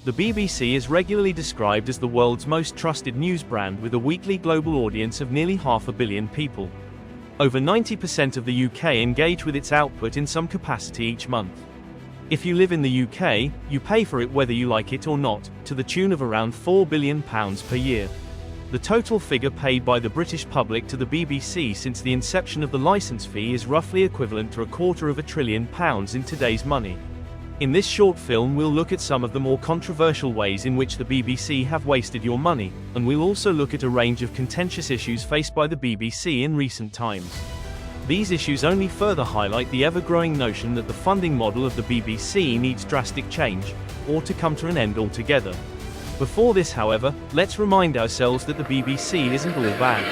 The BBC is regularly described as the world's most trusted news brand with a weekly global audience of nearly 500 million people. Over 90% of the UK engage with its output in some capacity each month. If you live in the UK, you pay for it whether you like it or not, to the tune of around £4 billion per year. The total figure paid by the British public to the BBC since the inception of the licence fee is roughly equivalent to £250 billion in today's money. In this short film we'll look at some of the more controversial ways in which the BBC have wasted your money, and we'll also look at a range of contentious issues faced by the BBC in recent times. These issues only further highlight the ever-growing notion that the funding model of the BBC needs drastic change, or to come to an end altogether. Before this, however, let's remind ourselves that the BBC isn't all bad.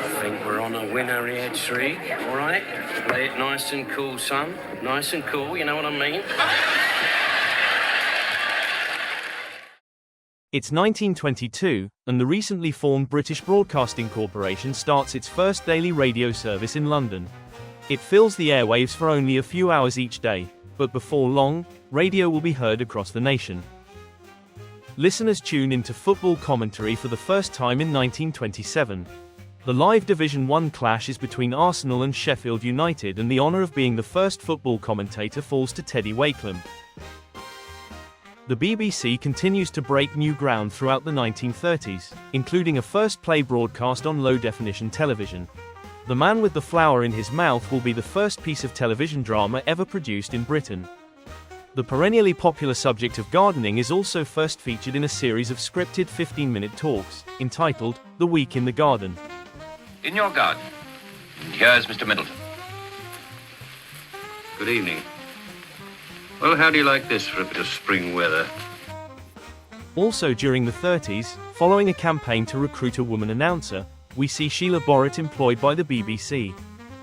I think we're on a winner here, Shriek, alright? Play it nice and cool, son. Nice and cool, you know what I mean? It's 1922, and the recently formed British Broadcasting Corporation starts its first daily radio service in London. It fills the airwaves for only a few hours each day, but before long, radio will be heard across the nation. Listeners tune into football commentary for the first time in 1927. The live Division 1 clash is between Arsenal and Sheffield United, and the honour of being the first football commentator falls to Teddy Wakelam. The BBC continues to break new ground throughout the 1930s, including a first play broadcast on low-definition television. The Man with the Flower in His Mouth will be the first piece of television drama ever produced in Britain. The perennially popular subject of gardening is also first featured in a series of scripted 15-minute talks, entitled The Week in the Garden. In your garden. And here's Mr. Middleton. Good evening. Well, how do you like this for a bit of spring weather? Also during the 30s, following a campaign to recruit a woman announcer, we see Sheila Borrett employed by the BBC.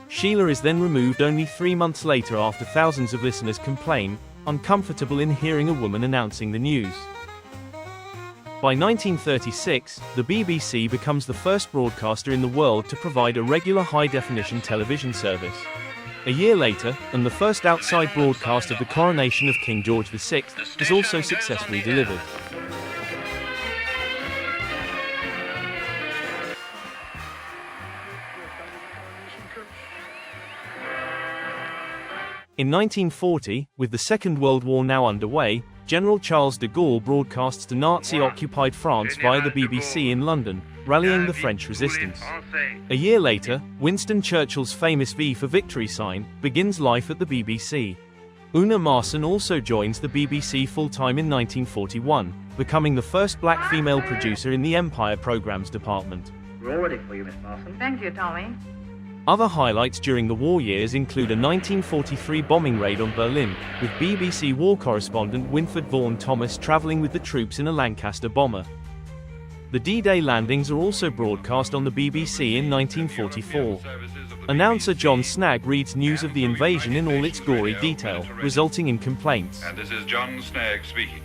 Sheila is then removed only 3 months later after thousands of listeners complain, uncomfortable in hearing a woman announcing the news. By 1936, the BBC becomes the first broadcaster in the world to provide a regular high-definition television service. A year later, and the first outside broadcast of the coronation of King George VI is also successfully delivered. In 1940, with the Second World War now underway, General Charles de Gaulle broadcasts to Nazi-occupied France via the BBC in London, rallying the French resistance. A year later, Winston Churchill's famous V for Victory sign begins life at the BBC. Una Marson also joins the BBC full-time in 1941, becoming the first black female producer in the Empire Programmes department. We're all ready for you, Miss Marson. Thank you, Tommy. Other highlights during the war years include a 1943 bombing raid on Berlin, with BBC war correspondent Winford Vaughan Thomas travelling with the troops in a Lancaster bomber. The D-Day landings are also broadcast on the BBC in 1944. Announcer John Snagg reads news of the invasion in all its gory detail, resulting in complaints. And this is John Snagg speaking.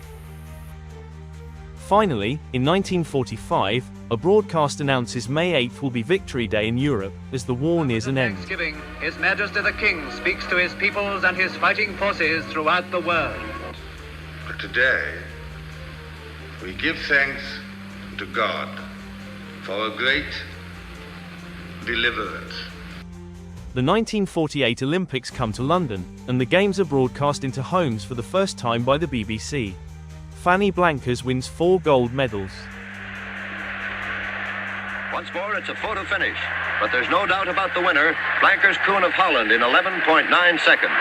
Finally, in 1945, a broadcast announces May 8th will be Victory Day in Europe, as the war nears an end. Thanksgiving, His Majesty the King speaks to his peoples and his fighting forces throughout the world. But today, we give thanks to God for a great deliverance. The 1948 Olympics come to London, and the Games are broadcast into homes for the first time by the BBC. Fanny Blankers wins 4 gold medals. Once more, it's a photo finish. But there's no doubt about the winner, Blankers Koen of Holland in 11.9 seconds.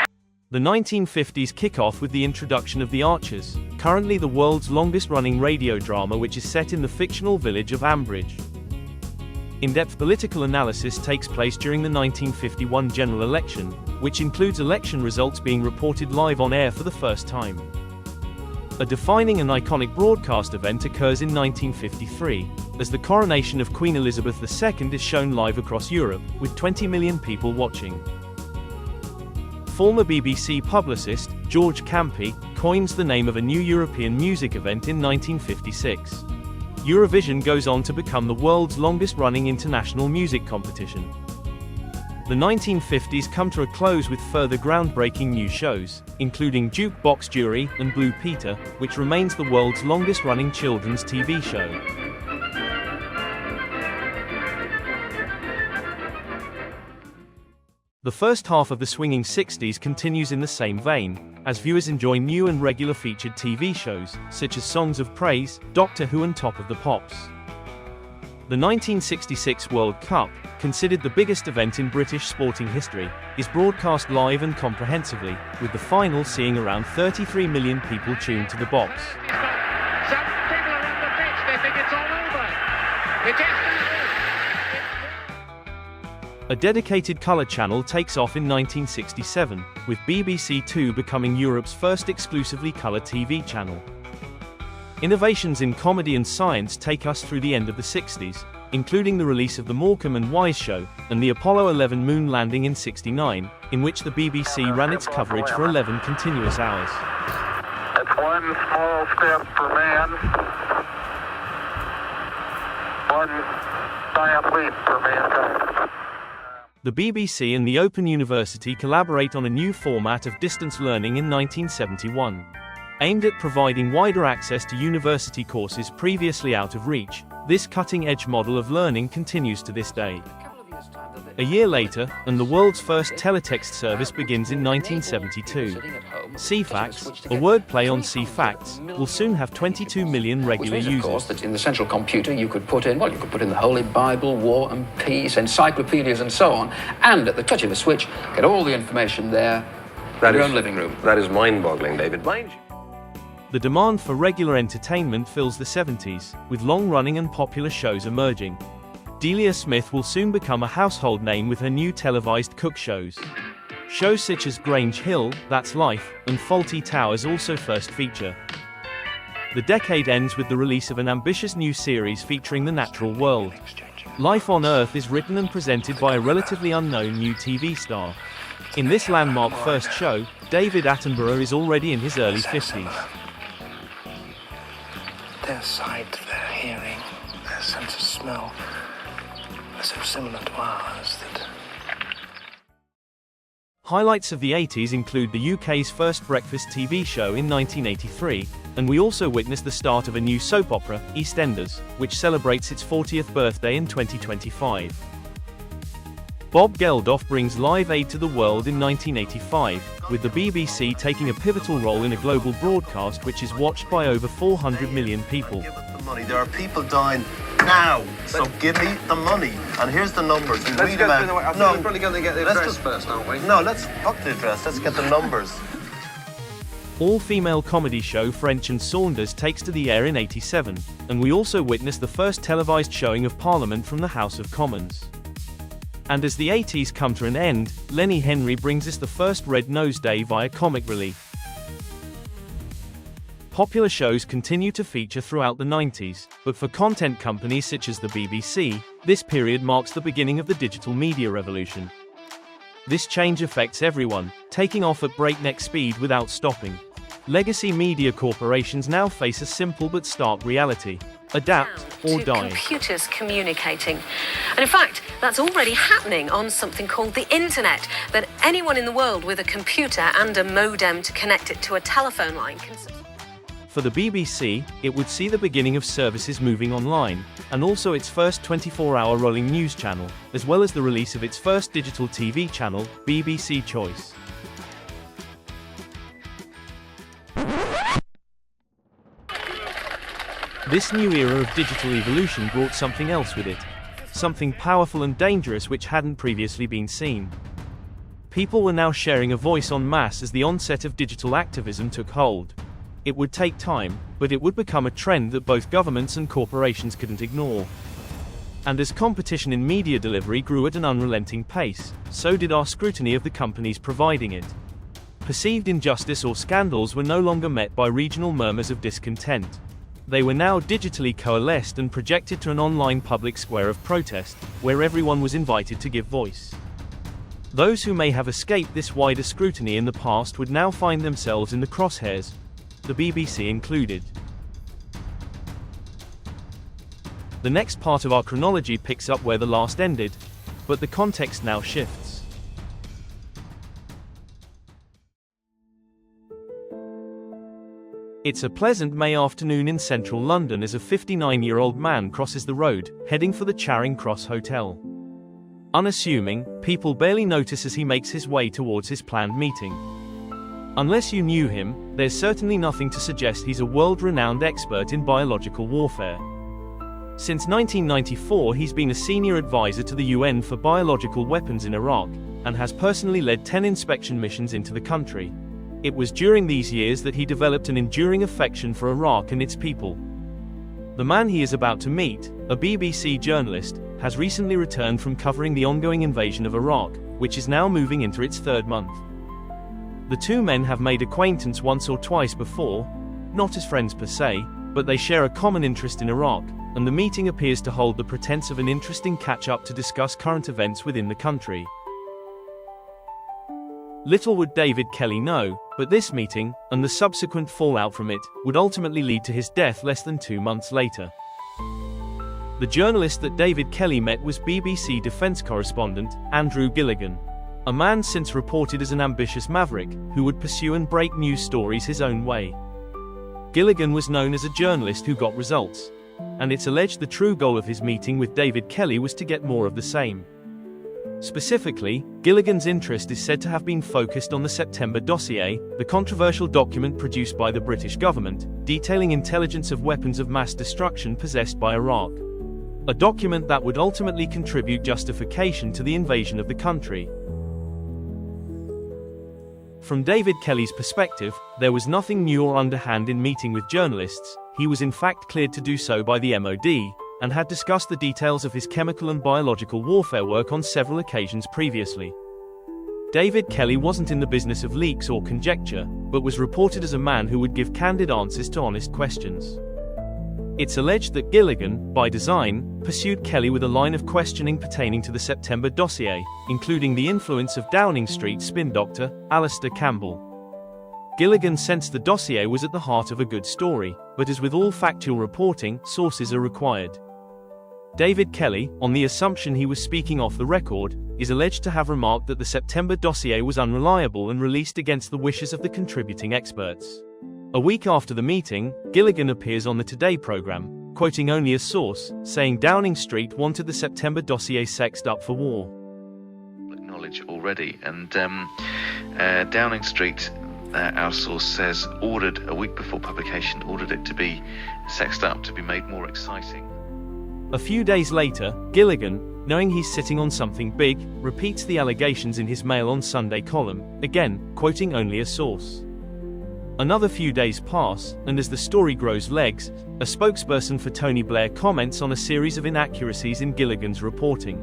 The 1950s kick off with the introduction of The Archers, currently the world's longest-running radio drama, which is set in the fictional village of Ambridge. In-depth political analysis takes place during the 1951 general election, which includes election results being reported live on air for the first time. A defining and iconic broadcast event occurs in 1953, as the coronation of Queen Elizabeth II is shown live across Europe, with 20 million people watching. Former BBC publicist, George Campy, coins the name of a new European music event in 1956. Eurovision goes on to become the world's longest-running international music competition. The 1950s come to a close with further groundbreaking new shows, including Jukebox Jury and Blue Peter, which remains the world's longest-running children's TV show. The first half of the swinging 60s continues in the same vein, as viewers enjoy new and regular featured TV shows, such as Songs of Praise, Doctor Who and Top of the Pops. The 1966 World Cup, considered the biggest event in British sporting history, is broadcast live and comprehensively, with the final seeing around 33 million people tuned to the box. Some people are on the pitch, they think it's all over. It is. A dedicated colour channel takes off in 1967, with BBC Two becoming Europe's first exclusively colour TV channel. Innovations in comedy and science take us through the end of the 60s, including the release of The Morecambe and Wise Show, and the Apollo 11 moon landing in '69, in which the BBC ran its coverage for 11 continuous hours. It's one small step for man, one giant leap for mankind. The BBC and the Open University collaborate on a new format of distance learning in 1971. Aimed at providing wider access to university courses previously out of reach, this cutting-edge model of learning continues to this day. A year later, and the world's first teletext service begins in 1972. CFAX, a wordplay on CFacts, will soon have 22 million regular Which means, users. of course, that in the central computer you could put in the Holy Bible, War and Peace, encyclopedias and so on, and at the touch of a switch, get all the information there in your own living room. That is mind-boggling, David. Mind you. The demand for regular entertainment fills the 70s, with long-running and popular shows emerging. Delia Smith will soon become a household name with her new televised cook shows. Shows such as Grange Hill, That's Life, and Fawlty Towers also first feature. The decade ends with the release of an ambitious new series featuring the natural world. Life on Earth is written and presented by a relatively unknown new TV star. In this landmark first show, David Attenborough is already in his early 50s. Their sight, their hearing, their sense of smell are so similar to ours that... Highlights of the 80s include the UK's first breakfast TV show in 1983, and we also witnessed the start of a new soap opera, EastEnders, which celebrates its 40th birthday in 2025. Bob Geldof brings Live Aid to the world in 1985, with the BBC taking a pivotal role in a global broadcast which is watched by over 400 million people. Give us the money. There are people dying now, so give me the money. And here's the numbers. Let's get through the way. I think we're probably going to get the address first, aren't we? No, let's fuck the address. Let's get the numbers. All-female comedy show French and Saunders takes to the air in '87, and we also witnessed the first televised showing of Parliament from the House of Commons. And as the 80s come to an end, Lenny Henry brings us the first Red Nose Day via comic relief. Popular shows continue to feature throughout the 90s, but for content companies such as the BBC, this period marks the beginning of the digital media revolution. This change affects everyone, taking off at breakneck speed without stopping. Legacy media corporations now face a simple but stark reality: adapt or die. Computers communicating. And in fact, that's already happening on something called the internet, that anyone in the world with a computer and a modem to connect it to a telephone line can... For the BBC, it would see the beginning of services moving online, and also its first 24-hour rolling news channel, as well as the release of its first digital TV channel, BBC Choice. This new era of digital evolution brought something else with it. Something powerful and dangerous which hadn't previously been seen. People were now sharing a voice en masse as the onset of digital activism took hold. It would take time, but it would become a trend that both governments and corporations couldn't ignore. And as competition in media delivery grew at an unrelenting pace, so did our scrutiny of the companies providing it. Perceived injustice or scandals were no longer met by regional murmurs of discontent. They were now digitally coalesced and projected to an online public square of protest, where everyone was invited to give voice. Those who may have escaped this wider scrutiny in the past would now find themselves in the crosshairs, the BBC included. The next part of our chronology picks up where the last ended, but the context now shifts. It's a pleasant May afternoon in central London as a 59-year-old man crosses the road, heading for the Charing Cross Hotel. Unassuming, people barely notice as he makes his way towards his planned meeting. Unless you knew him, there's certainly nothing to suggest he's a world-renowned expert in biological warfare. Since 1994, he's been a senior advisor to the UN for biological weapons in Iraq, and has personally led 10 inspection missions into the country. It was during these years that he developed an enduring affection for Iraq and its people. The man he is about to meet, a BBC journalist, has recently returned from covering the ongoing invasion of Iraq, which is now moving into its third month. The two men have made acquaintance once or twice before, not as friends per se, but they share a common interest in Iraq, and the meeting appears to hold the pretense of an interesting catch-up to discuss current events within the country. Little would David Kelly know, but this meeting, and the subsequent fallout from it, would ultimately lead to his death less than 2 months later. The journalist that David Kelly met was BBC defense correspondent, Andrew Gilligan, a man since reported as an ambitious maverick, who would pursue and break news stories his own way. Gilligan was known as a journalist who got results, and it's alleged the true goal of his meeting with David Kelly was to get more of the same. Specifically, Gilligan's interest is said to have been focused on the September dossier, the controversial document produced by the British government, detailing intelligence of weapons of mass destruction possessed by Iraq. A document that would ultimately contribute justification to the invasion of the country. From David Kelly's perspective, there was nothing new or underhand in meeting with journalists. He was in fact cleared to do so by the MOD, and had discussed the details of his chemical and biological warfare work on several occasions previously. David Kelly wasn't in the business of leaks or conjecture, but was reported as a man who would give candid answers to honest questions. It's alleged that Gilligan, by design, pursued Kelly with a line of questioning pertaining to the September dossier, including the influence of Downing Street spin doctor, Alistair Campbell. Gilligan sensed the dossier was at the heart of a good story, but as with all factual reporting, sources are required. David Kelly, on the assumption he was speaking off the record, is alleged to have remarked that the September dossier was unreliable and released against the wishes of the contributing experts. A week after the meeting, Gilligan appears on the Today programme, quoting only a source, saying Downing Street wanted the September dossier sexed up for war. Knowledge already, and Downing Street, our source says, ordered a week before publication, ordered it to be sexed up, to be made more exciting. A few days later, Gilligan, knowing he's sitting on something big, repeats the allegations in his Mail on Sunday column, again, quoting only a source. Another few days pass, and as the story grows legs, a spokesperson for Tony Blair comments on a series of inaccuracies in Gilligan's reporting.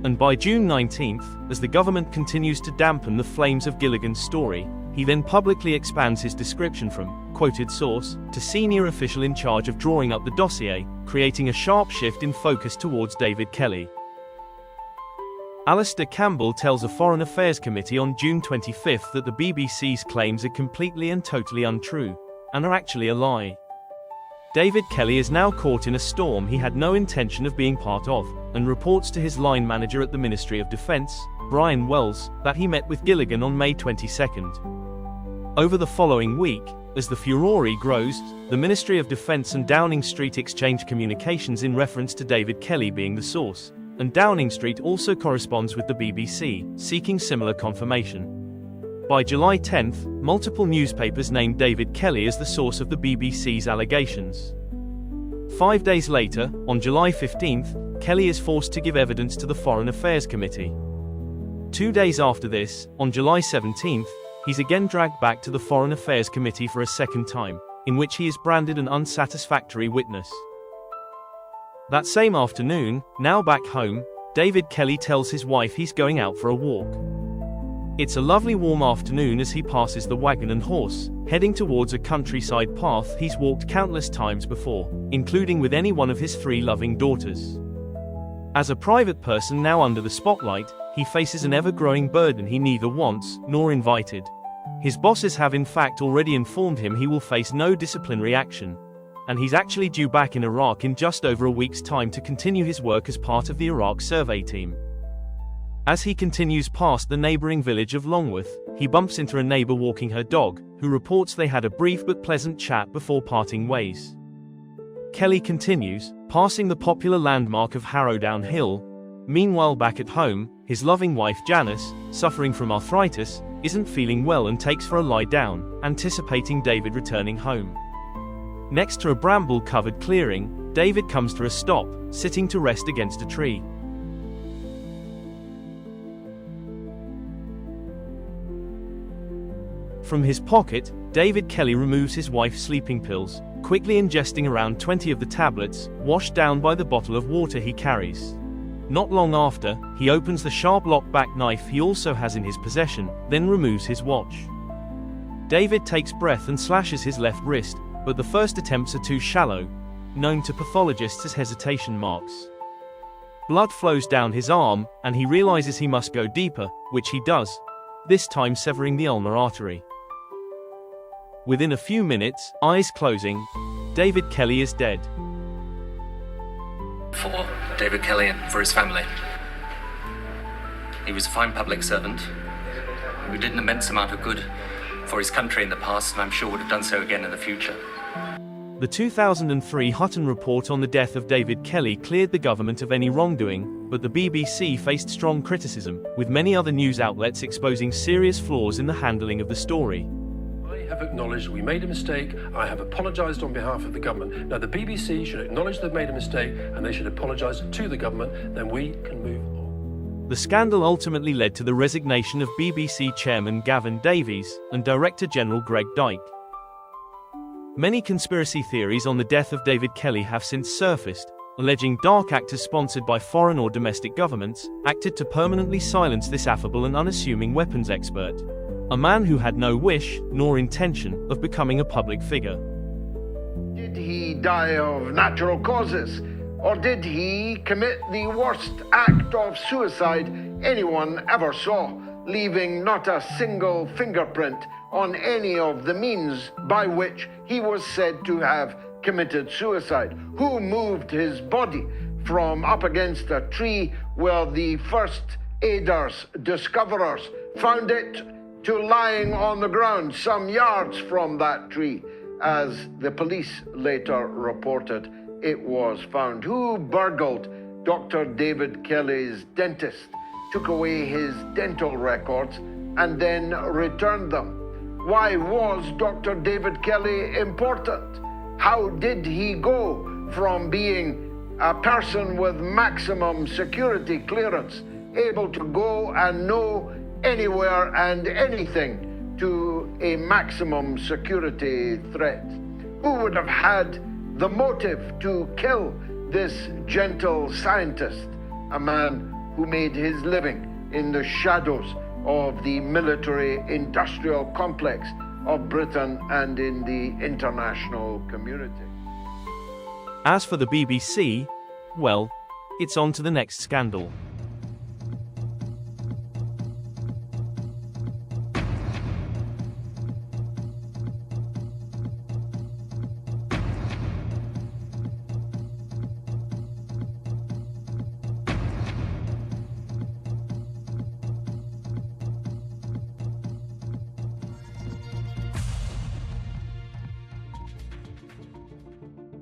And by June 19th, as the government continues to dampen the flames of Gilligan's story, he then publicly expands his description from quoted source to senior official in charge of drawing up the dossier, creating a sharp shift in focus towards David Kelly. Alistair Campbell tells a Foreign Affairs Committee on June 25 that the BBC's claims are completely and totally untrue, and are actually a lie. David Kelly is now caught in a storm he had no intention of being part of, and reports to his line manager at the Ministry of Defence, Brian Wells, that he met with Gilligan on May 22. Over the following week, as the furore grows, the Ministry of Defence and Downing Street exchange communications in reference to David Kelly being the source, and Downing Street also corresponds with the BBC, seeking similar confirmation. By July 10, multiple newspapers named David Kelly as the source of the BBC's allegations. 5 days later, on July 15, Kelly is forced to give evidence to the Foreign Affairs Committee. 2 days after this, on July 17, he's again dragged back to the Foreign Affairs Committee for a second time, in which he is branded an unsatisfactory witness. That same afternoon, now back home, David Kelly tells his wife he's going out for a walk. It's a lovely warm afternoon as he passes the wagon and horse, heading towards a countryside path he's walked countless times before, including with any one of his 3 loving daughters. As a private person now under the spotlight, he faces an ever-growing burden he neither wants nor invited. His bosses have in fact already informed him he will face no disciplinary action, and he's actually due back in Iraq in just over a week's time to continue his work as part of the Iraq survey team. As he continues past the neighboring village of Longworth, he bumps into a neighbor walking her dog, who reports they had a brief but pleasant chat before parting ways. Kelly continues, passing the popular landmark of Harrowdown Hill. Meanwhile, back at home, his loving wife Janice, suffering from arthritis, isn't feeling well and takes for a lie down, anticipating David returning home. Next to a bramble-covered clearing, David comes to a stop, sitting to rest against a tree. From his pocket, David Kelly removes his wife's sleeping pills, quickly ingesting around 20 of the tablets, washed down by the bottle of water he carries. Not long after, he opens the sharp lock-back knife he also has in his possession, then removes his watch. David takes breath and slashes his left wrist, but the first attempts are too shallow, known to pathologists as hesitation marks. Blood flows down his arm, and he realizes he must go deeper, which he does, this time severing the ulnar artery. Within a few minutes, eyes closing, David Kelly is dead. For David Kelly and for his family. He was a fine public servant who did an immense amount of good for his country in the past, and I'm sure would have done so again in the future. The 2003 Hutton report on the death of David Kelly cleared the government of any wrongdoing, but the BBC faced strong criticism, with many other news outlets exposing serious flaws in the handling of the story. I have acknowledged we made a mistake. I have apologised on behalf of the government. Now the BBC should acknowledge they've made a mistake and they should apologise to the government, then we can move on. The scandal ultimately led to the resignation of BBC chairman Gavin Davies and Director General Greg Dyke. Many conspiracy theories on the death of David Kelly have since surfaced, alleging dark actors sponsored by foreign or domestic governments acted to permanently silence this affable and unassuming weapons expert, a man who had no wish nor intention of becoming a public figure. Did he die of natural causes, or did he commit the worst act of suicide anyone ever saw, leaving not a single fingerprint on any of the means by which he was said to have committed suicide? Who moved his body from up against a tree where the first aiders, discoverers, found it, to lying on the ground some yards from that tree, as the police later reported it was found? Who burgled Dr. David Kelly's dentist, took away his dental records, and then returned them? Why was Dr. David Kelly important? How did he go from being a person with maximum security clearance, able to go and know anywhere and anything, to a maximum security threat? Who would have had the motive to kill this gentle scientist, a man who made his living in the shadows of the military-industrial complex of Britain and in the international community? As for the BBC, well, it's on to the next scandal.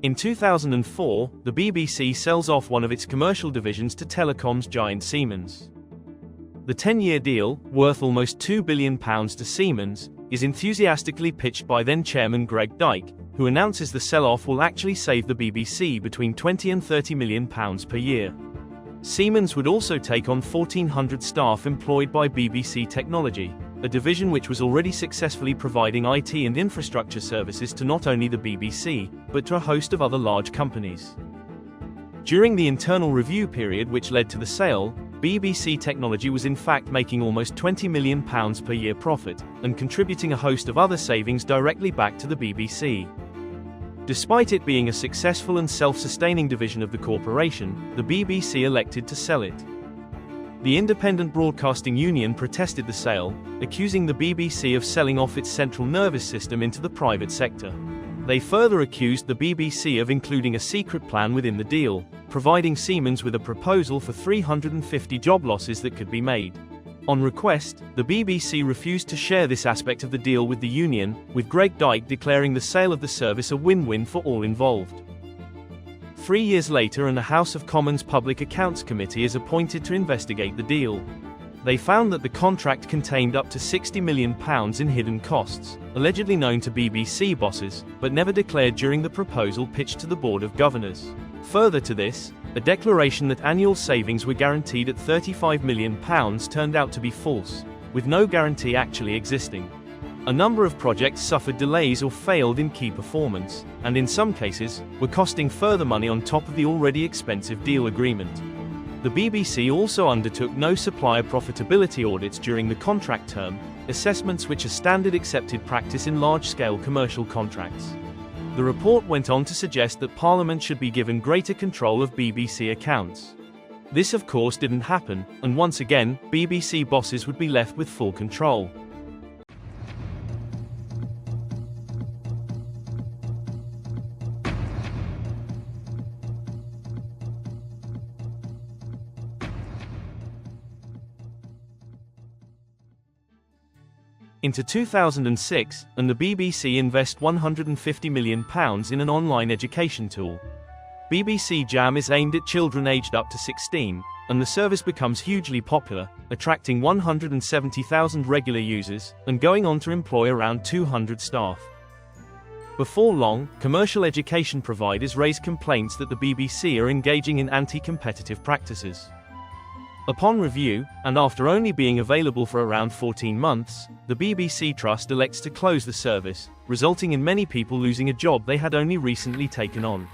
In 2004, the BBC sells off one of its commercial divisions to telecoms giant Siemens. The 10-year deal, worth almost £2 billion to Siemens, is enthusiastically pitched by then-chairman Greg Dyke, who announces the sell-off will actually save the BBC between £20 and £30 million per year. Siemens would also take on 1,400 staff employed by BBC Technology, a division which was already successfully providing IT and infrastructure services to not only the BBC, but to a host of other large companies. During the internal review period which led to the sale, BBC Technology was in fact making almost £20 million per year profit, and contributing a host of other savings directly back to the BBC. Despite it being a successful and self-sustaining division of the corporation, the BBC elected to sell it. The Independent Broadcasting Union protested the sale, accusing the BBC of selling off its central nervous system into the private sector. They further accused the BBC of including a secret plan within the deal, providing Siemens with a proposal for 350 job losses that could be made. On request, the BBC refused to share this aspect of the deal with the union, with Greg Dyke declaring the sale of the service a win-win for all involved. 3 years later, and the House of Commons Public Accounts Committee is appointed to investigate the deal. They found that the contract contained up to £60 million in hidden costs, allegedly known to BBC bosses, but never declared during the proposal pitched to the Board of Governors. Further to this, a declaration that annual savings were guaranteed at £35 million turned out to be false, with no guarantee actually existing. A number of projects suffered delays or failed in key performance, and in some cases, were costing further money on top of the already expensive deal agreement. The BBC also undertook no supplier profitability audits during the contract term, assessments which are standard accepted practice in large-scale commercial contracts. The report went on to suggest that Parliament should be given greater control of BBC accounts. This of course didn't happen, and once again, BBC bosses would be left with full control. Into 2006, and the BBC invest £150 million in an online education tool. BBC Jam is aimed at children aged up to 16, and the service becomes hugely popular, attracting 170,000 regular users, and going on to employ around 200 staff. Before long, commercial education providers raise complaints that the BBC are engaging in anti-competitive practices. Upon review, and after only being available for around 14 months, the BBC Trust elects to close the service, resulting in many people losing a job they had only recently taken on.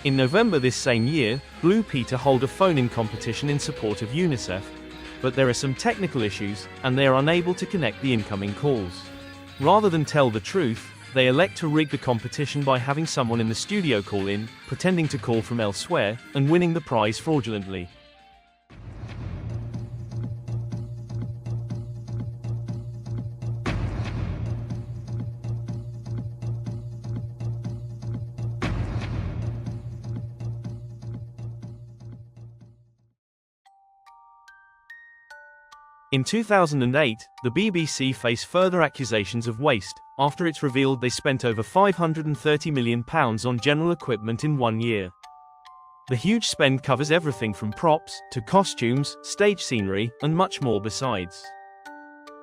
In November this same year, Blue Peter hold a phone-in competition in support of UNICEF, but there are some technical issues, and they are unable to connect the incoming calls. Rather than tell the truth, they elect to rig the competition by having someone in the studio call in, pretending to call from elsewhere, and winning the prize fraudulently. In 2008, the BBC faced further accusations of waste, after it's revealed they spent over £530 million on general equipment in 1 year. The huge spend covers everything from props, to costumes, stage scenery, and much more besides.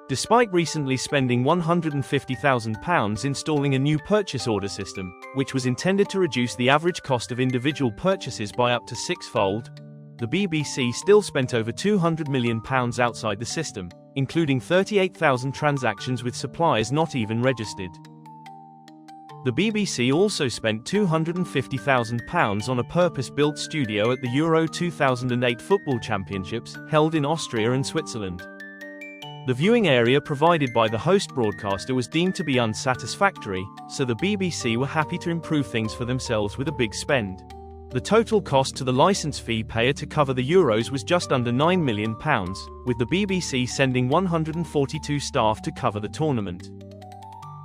Despite recently spending £150,000 installing a new purchase order system, which was intended to reduce the average cost of individual purchases by up to six-fold, the BBC still spent over £200 million outside the system, including 38,000 transactions with suppliers not even registered. The BBC also spent £250,000 on a purpose-built studio at the Euro 2008 Football Championships, held in Austria and Switzerland. The viewing area provided by the host broadcaster was deemed to be unsatisfactory, so the BBC were happy to improve things for themselves with a big spend. The total cost to the license fee payer to cover the Euros was just under £9 million, with the BBC sending 142 staff to cover the tournament.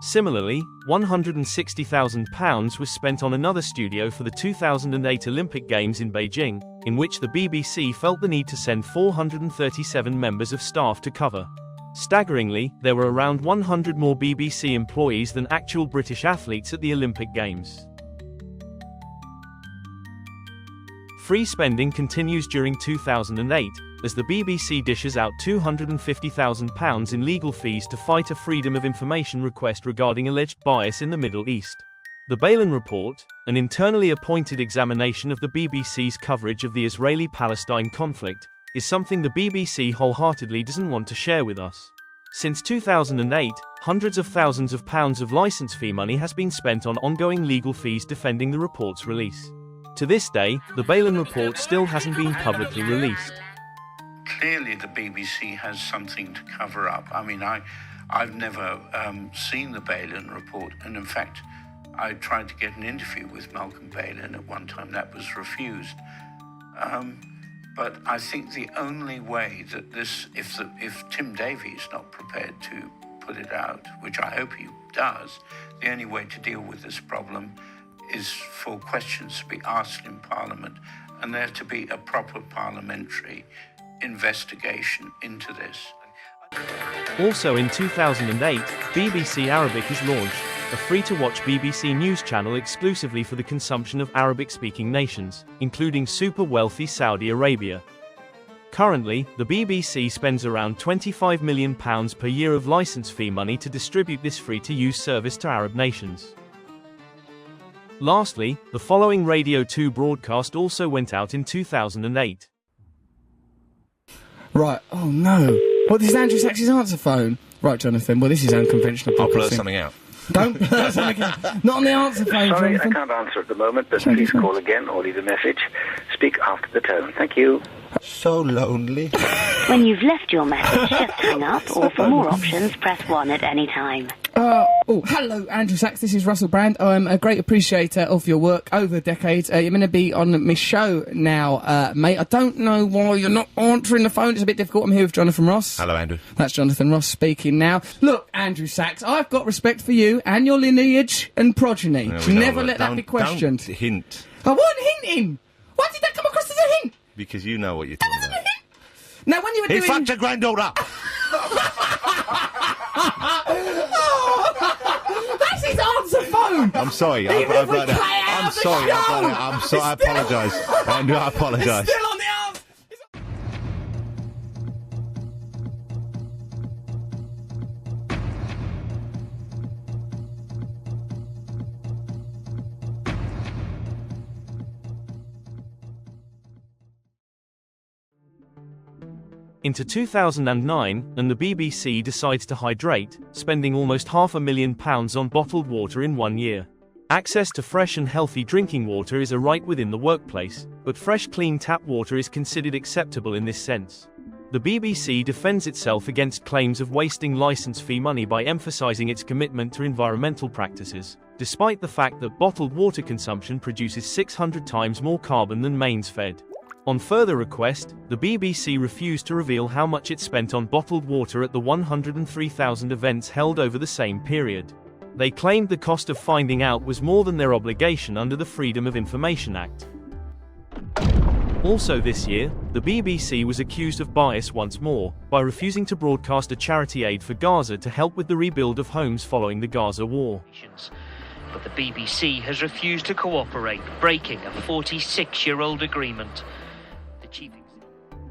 Similarly, £160,000 was spent on another studio for the 2008 Olympic Games in Beijing, in which the BBC felt the need to send 437 members of staff to cover. Staggeringly, there were around 100 more BBC employees than actual British athletes at the Olympic Games. Free spending continues during 2008, as the BBC dishes out £250,000 in legal fees to fight a Freedom of Information request regarding alleged bias in the Middle East. The Balen report, an internally appointed examination of the BBC's coverage of the Israeli-Palestine conflict, is something the BBC wholeheartedly doesn't want to share with us. Since 2008, hundreds of thousands of pounds of license fee money has been spent on ongoing legal fees defending the report's release. To this day, the Balen report still hasn't been publicly released. Clearly the BBC has something to cover up. I mean, I've never seen the Balen report, and in fact, I tried to get an interview with Malcolm Balen at one time. That was refused. But I think the only way that this, if Tim Davies is not prepared to put it out, which I hope he does, the only way to deal with this problem is for questions to be asked in Parliament and there to be a proper parliamentary investigation into this. Also in 2008, BBC Arabic is launched, a free-to-watch BBC news channel exclusively for the consumption of Arabic-speaking nations, including super-wealthy Saudi Arabia. Currently, the BBC spends around £25 million per year of license fee money to distribute this free-to-use service to Arab nations. Lastly, the following Radio 2 broadcast also went out in 2008. Right, oh no. What, this is Andrew Sachs's answer phone? Right, Jonathan, well this is unconventional. I'll blur something out. Don't blur something out. Not on the answer phone, Sorry, Jonathan. I can't answer at the moment, but please call again or leave a message. Speak after the tone. Thank you. So lonely. When you've left your message, just hang up, or for more options, press 1 at any time. Hello, Andrew Sachs. This is Russell Brand. I'm a great appreciator of your work over the decades. You're going to be on my show now, mate. I don't know why you're not answering the phone. It's a bit difficult. I'm here with Jonathan Ross. Hello, Andrew. That's Jonathan Ross speaking now. Look, Andrew Sachs, I've got respect for you and your lineage and progeny. No, Never let that be questioned. Don't hint. I wasn't hinting. Why did that come across as a hint? Because you know what you're talking about. Now, when you were doing... He fucked your granddaughter! That's his answer phone! I'm sorry. I apologise. Andrew, I apologise. It's still on the answer. Into 2009, and the BBC decides to hydrate, spending almost £500,000 on bottled water in 1 year. Access to fresh and healthy drinking water is a right within the workplace, but fresh clean tap water is considered acceptable in this sense. The BBC defends itself against claims of wasting license fee money by emphasising its commitment to environmental practices, despite the fact that bottled water consumption produces 600 times more carbon than mains fed. On further request, the BBC refused to reveal how much it spent on bottled water at the 103,000 events held over the same period. They claimed the cost of finding out was more than their obligation under the Freedom of Information Act. Also this year, the BBC was accused of bias once more, by refusing to broadcast a charity aid for Gaza to help with the rebuild of homes following the Gaza war. But the BBC has refused to cooperate, breaking a 46-year-old agreement.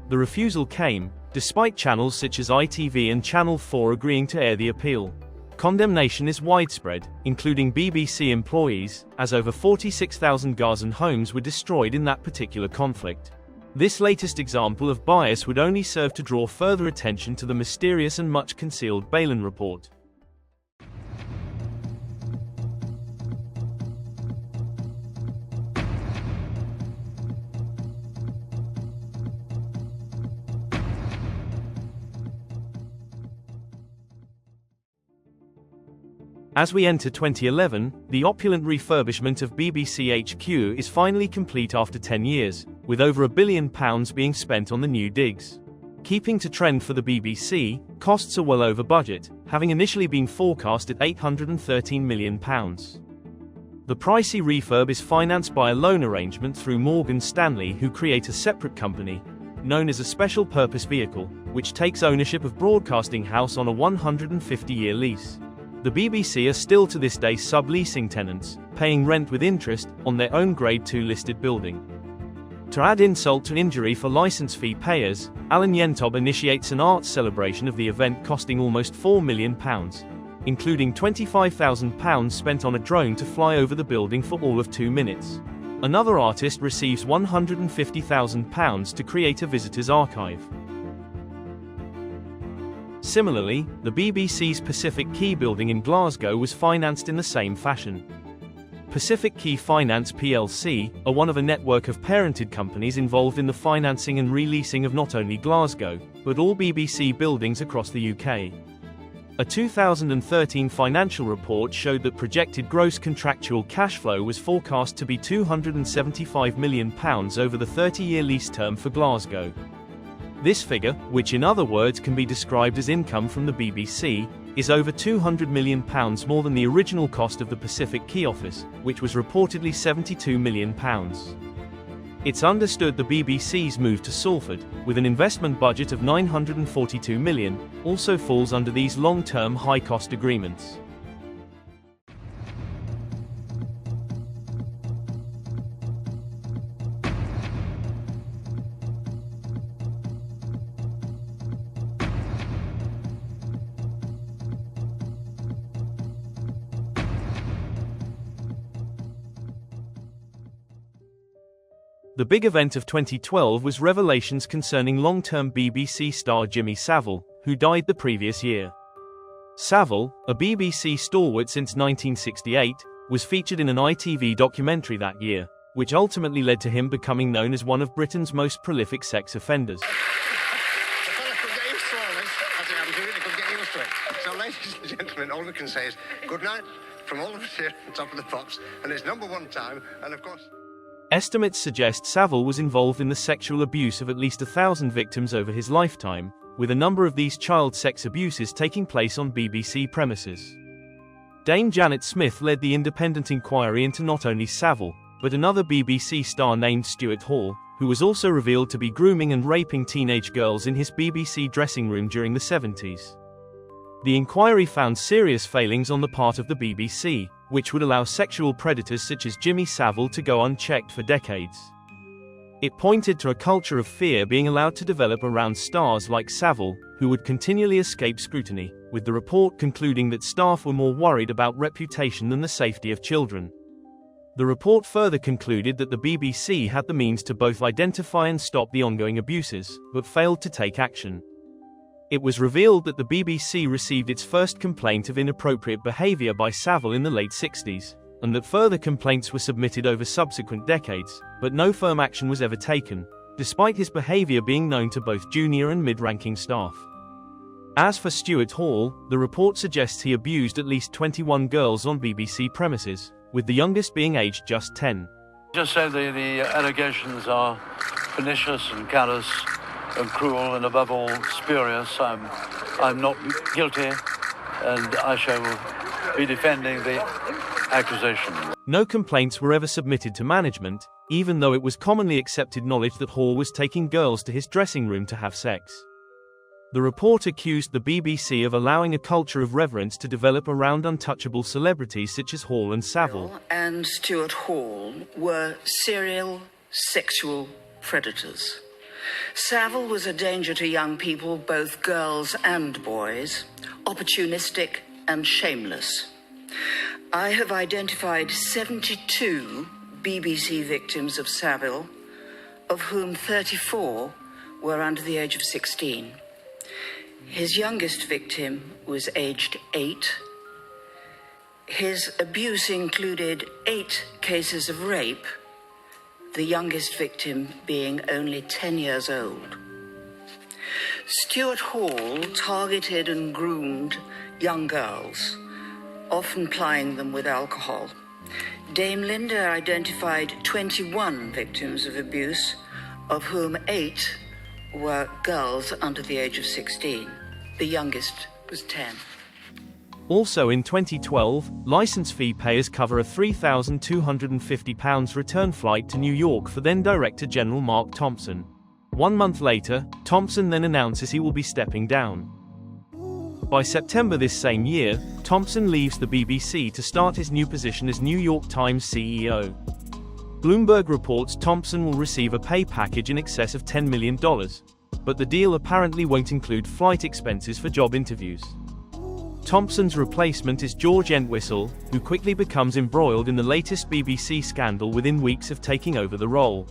The refusal came, despite channels such as ITV and Channel 4 agreeing to air the appeal. Condemnation is widespread, including BBC employees, as over 46,000 Gazan homes were destroyed in that particular conflict. This latest example of bias would only serve to draw further attention to the mysterious and much concealed Balen report. As we enter 2011, the opulent refurbishment of BBC HQ is finally complete after 10 years, with over £1 billion being spent on the new digs. Keeping to trend for the BBC, costs are well over budget, having initially been forecast at £813 million. The pricey refurb is financed by a loan arrangement through Morgan Stanley, who create a separate company, known as a special purpose vehicle, which takes ownership of Broadcasting House on a 150-year lease. The BBC are still to this day subleasing tenants, paying rent with interest, on their own Grade 2 listed building. To add insult to injury for license fee payers, Alan Yentob initiates an arts celebration of the event costing almost £4 million, including £25,000 spent on a drone to fly over the building for all of 2 minutes. Another artist receives £150,000 to create a visitor's archive. Similarly, the BBC's Pacific Key building in Glasgow was financed in the same fashion. Pacific Key Finance plc are one of a network of parented companies involved in the financing and releasing of not only Glasgow, but all BBC buildings across the UK. A 2013 financial report showed that projected gross contractual cash flow was forecast to be £275 million over the 30-year lease term for Glasgow. This figure, which in other words can be described as income from the BBC, is over £200 million more than the original cost of the Pacific Key office, which was reportedly £72 million. It's understood the BBC's move to Salford, with an investment budget of £942 million, also falls under these long-term high-cost agreements. The big event of 2012 was revelations concerning long-term BBC star Jimmy Savile, who died the previous year. Savile, a BBC stalwart since 1968, was featured in an ITV documentary that year, which ultimately led to him becoming known as one of Britain's most prolific sex offenders. So, ladies and gentlemen, all we can say is good night from all of us here at Top of the Pops, and it's #1 time, and of course... Estimates suggest Savile was involved in the sexual abuse of at least 1,000 victims over his lifetime, with a number of these child sex abuses taking place on BBC premises. Dame Janet Smith led the independent inquiry into not only Savile, but another BBC star named Stuart Hall, who was also revealed to be grooming and raping teenage girls in his BBC dressing room during the 70s. The inquiry found serious failings on the part of the BBC, which would allow sexual predators such as Jimmy Savile to go unchecked for decades. It pointed to a culture of fear being allowed to develop around stars like Savile, who would continually escape scrutiny, with the report concluding that staff were more worried about reputation than the safety of children. The report further concluded that the BBC had the means to both identify and stop the ongoing abuses, but failed to take action. It was revealed that the BBC received its first complaint of inappropriate behavior by Savile in the late 60s, and that further complaints were submitted over subsequent decades, but no firm action was ever taken, despite his behavior being known to both junior and mid-ranking staff. As for Stuart Hall, the report suggests he abused at least 21 girls on BBC premises, with the youngest being aged just 10. Just say the allegations are pernicious and callous and cruel and above all spurious. I'm not guilty, and I shall be defending the accusation. No complaints were ever submitted to management, even though it was commonly accepted knowledge that Hall was taking girls to his dressing room to have sex. The report accused the BBC of allowing a culture of reverence to develop around untouchable celebrities such as Hall and Savile. And Stuart Hall were serial sexual predators. Savile was a danger to young people, both girls and boys, opportunistic and shameless. I have identified 72 BBC victims of Savile, of whom 34 were under the age of 16. His youngest victim was aged 8. His abuse included 8 cases of rape, the youngest victim being only 10 years old. Stuart Hall targeted and groomed young girls, often plying them with alcohol. Dame Linda identified 21 victims of abuse, of whom 8 were girls under the age of 16. The youngest was 10. Also in 2012, license fee payers cover a £3,250 return flight to New York for then Director General Mark Thompson. 1 month later, Thompson then announces he will be stepping down. By September this same year, Thompson leaves the BBC to start his new position as New York Times CEO. Bloomberg reports Thompson will receive a pay package in excess of $10 million, but the deal apparently won't include flight expenses for job interviews. Thompson's replacement is George Entwistle, who quickly becomes embroiled in the latest BBC scandal within weeks of taking over the role.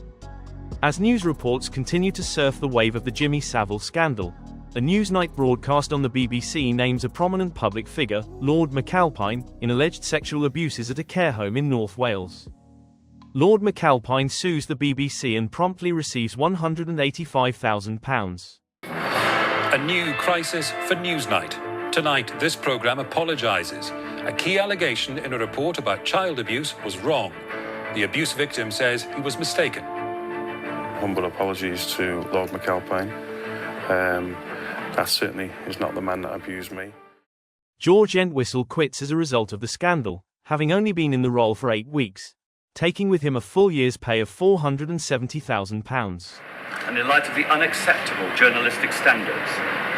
As news reports continue to surf the wave of the Jimmy Savile scandal, a Newsnight broadcast on the BBC names a prominent public figure, Lord McAlpine, in alleged sexual abuses at a care home in North Wales. Lord McAlpine sues the BBC and promptly receives £185,000. A new crisis for Newsnight. Tonight, this programme apologises. A key allegation in a report about child abuse was wrong. The abuse victim says he was mistaken. Humble apologies to Lord McAlpine. That certainly is not the man that abused me. George Entwistle quits as a result of the scandal, having only been in the role for 8 weeks, taking with him a full year's pay of £470,000. And in light of the unacceptable journalistic standards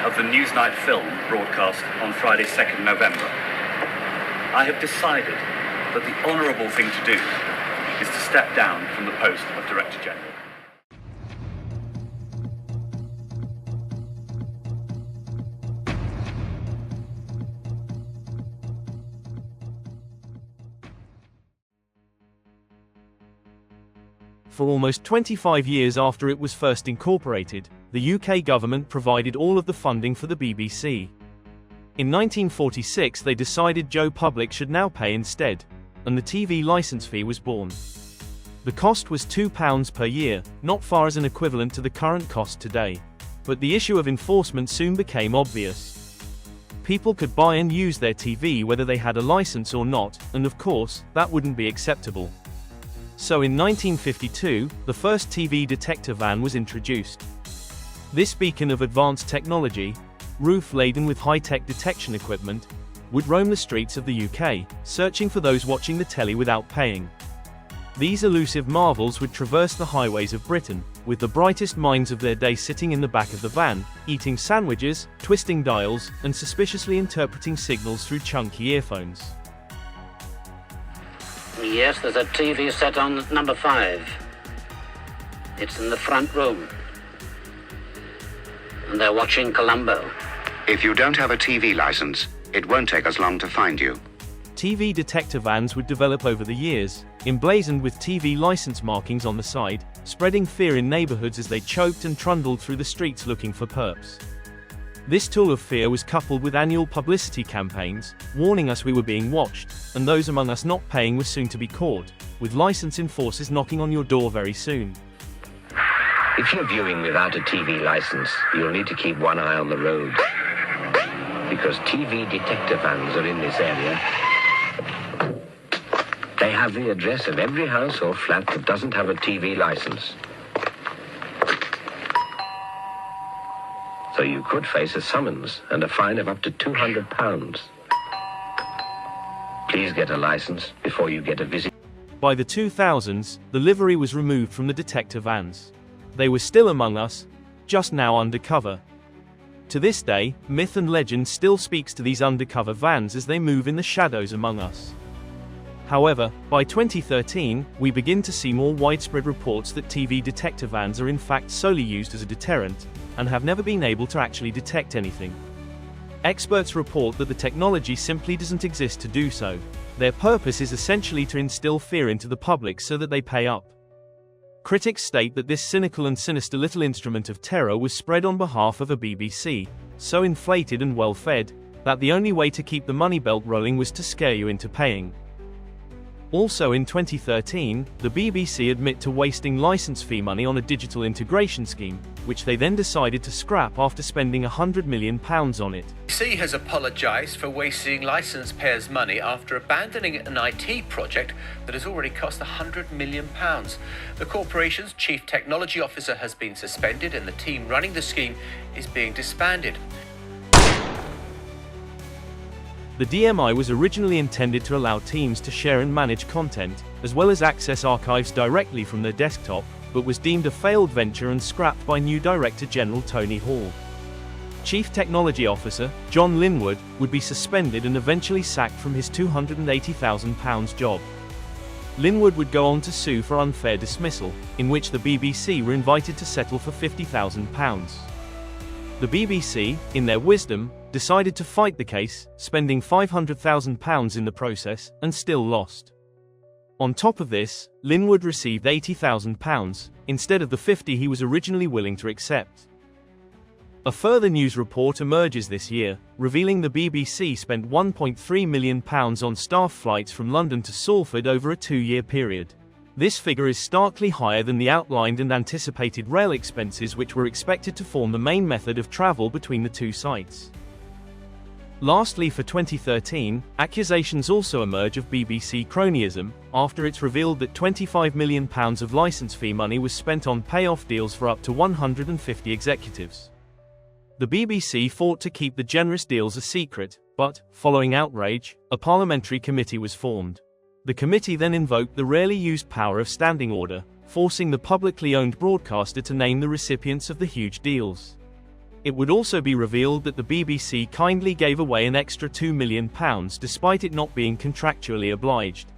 of the Newsnight film broadcast on Friday 2nd November, I have decided that the honourable thing to do is to step down from the post of Director General. For almost 25 years after it was first incorporated, the UK government provided all of the funding for the BBC. In 1946 they decided Joe Public should now pay instead, and the TV licence fee was born. The cost was £2 per year, not far as an equivalent to the current cost today. But the issue of enforcement soon became obvious. People could buy and use their TV whether they had a licence or not, and of course, that wouldn't be acceptable. So in 1952, the first TV detector van was introduced. This beacon of advanced technology, roof laden with high-tech detection equipment, would roam the streets of the UK, searching for those watching the telly without paying. These elusive marvels would traverse the highways of Britain, with the brightest minds of their day sitting in the back of the van, eating sandwiches, twisting dials, and suspiciously interpreting signals through chunky earphones. Yes, there's a TV set on number 5. It's in the front room. And they're watching Columbo. If you don't have a TV license, it won't take us long to find you. TV detector vans would develop over the years, emblazoned with TV license markings on the side, spreading fear in neighborhoods as they choked and trundled through the streets looking for perps. This tool of fear was coupled with annual publicity campaigns, warning us we were being watched, and those among us not paying were soon to be caught, with license enforcers knocking on your door very soon. If you're viewing without a TV license, you'll need to keep one eye on the road. Because TV detector vans are in this area. They have the address of every house or flat that doesn't have a TV license. So you could face a summons and a fine of up to £200. Please get a license before you get a visit. By the 2000s, the livery was removed from the detector vans. They were still among us, just now undercover. To this day, myth and legend still speaks to these undercover vans as they move in the shadows among us. However, by 2013, we begin to see more widespread reports that TV detector vans are in fact solely used as a deterrent, and have never been able to actually detect anything. Experts report that the technology simply doesn't exist to do so. Their purpose is essentially to instill fear into the public so that they pay up. Critics state that this cynical and sinister little instrument of terror was spread on behalf of a BBC, so inflated and well-fed, that the only way to keep the money belt rolling was to scare you into paying. Also in 2013, the BBC admit to wasting licence fee money on a digital integration scheme, which they then decided to scrap after spending £100 million on it. The BBC has apologised for wasting licence payers' money after abandoning an IT project that has already cost £100 million. The corporation's chief technology officer has been suspended and the team running the scheme is being disbanded. The DMI was originally intended to allow teams to share and manage content, as well as access archives directly from their desktop, but was deemed a failed venture and scrapped by new Director General Tony Hall. Chief Technology Officer, John Linwood, would be suspended and eventually sacked from his £280,000 job. Linwood would go on to sue for unfair dismissal, in which the BBC were invited to settle for £50,000. The BBC, in their wisdom, decided to fight the case, spending £500,000 in the process, and still lost. On top of this, Linwood received £80,000, instead of the $50,000 he was originally willing to accept. A further news report emerges this year, revealing the BBC spent £1.3 million on staff flights from London to Salford over a 2-year period. This figure is starkly higher than the outlined and anticipated rail expenses which were expected to form the main method of travel between the two sites. Lastly, for 2013, accusations also emerge of BBC cronyism, after it's revealed that £25 million of licence fee money was spent on payoff deals for up to 150 executives. The BBC fought to keep the generous deals a secret, but, following outrage, a parliamentary committee was formed. The committee then invoked the rarely used power of standing order, forcing the publicly owned broadcaster to name the recipients of the huge deals. It would also be revealed that the BBC kindly gave away an extra £2 million despite it not being contractually obliged.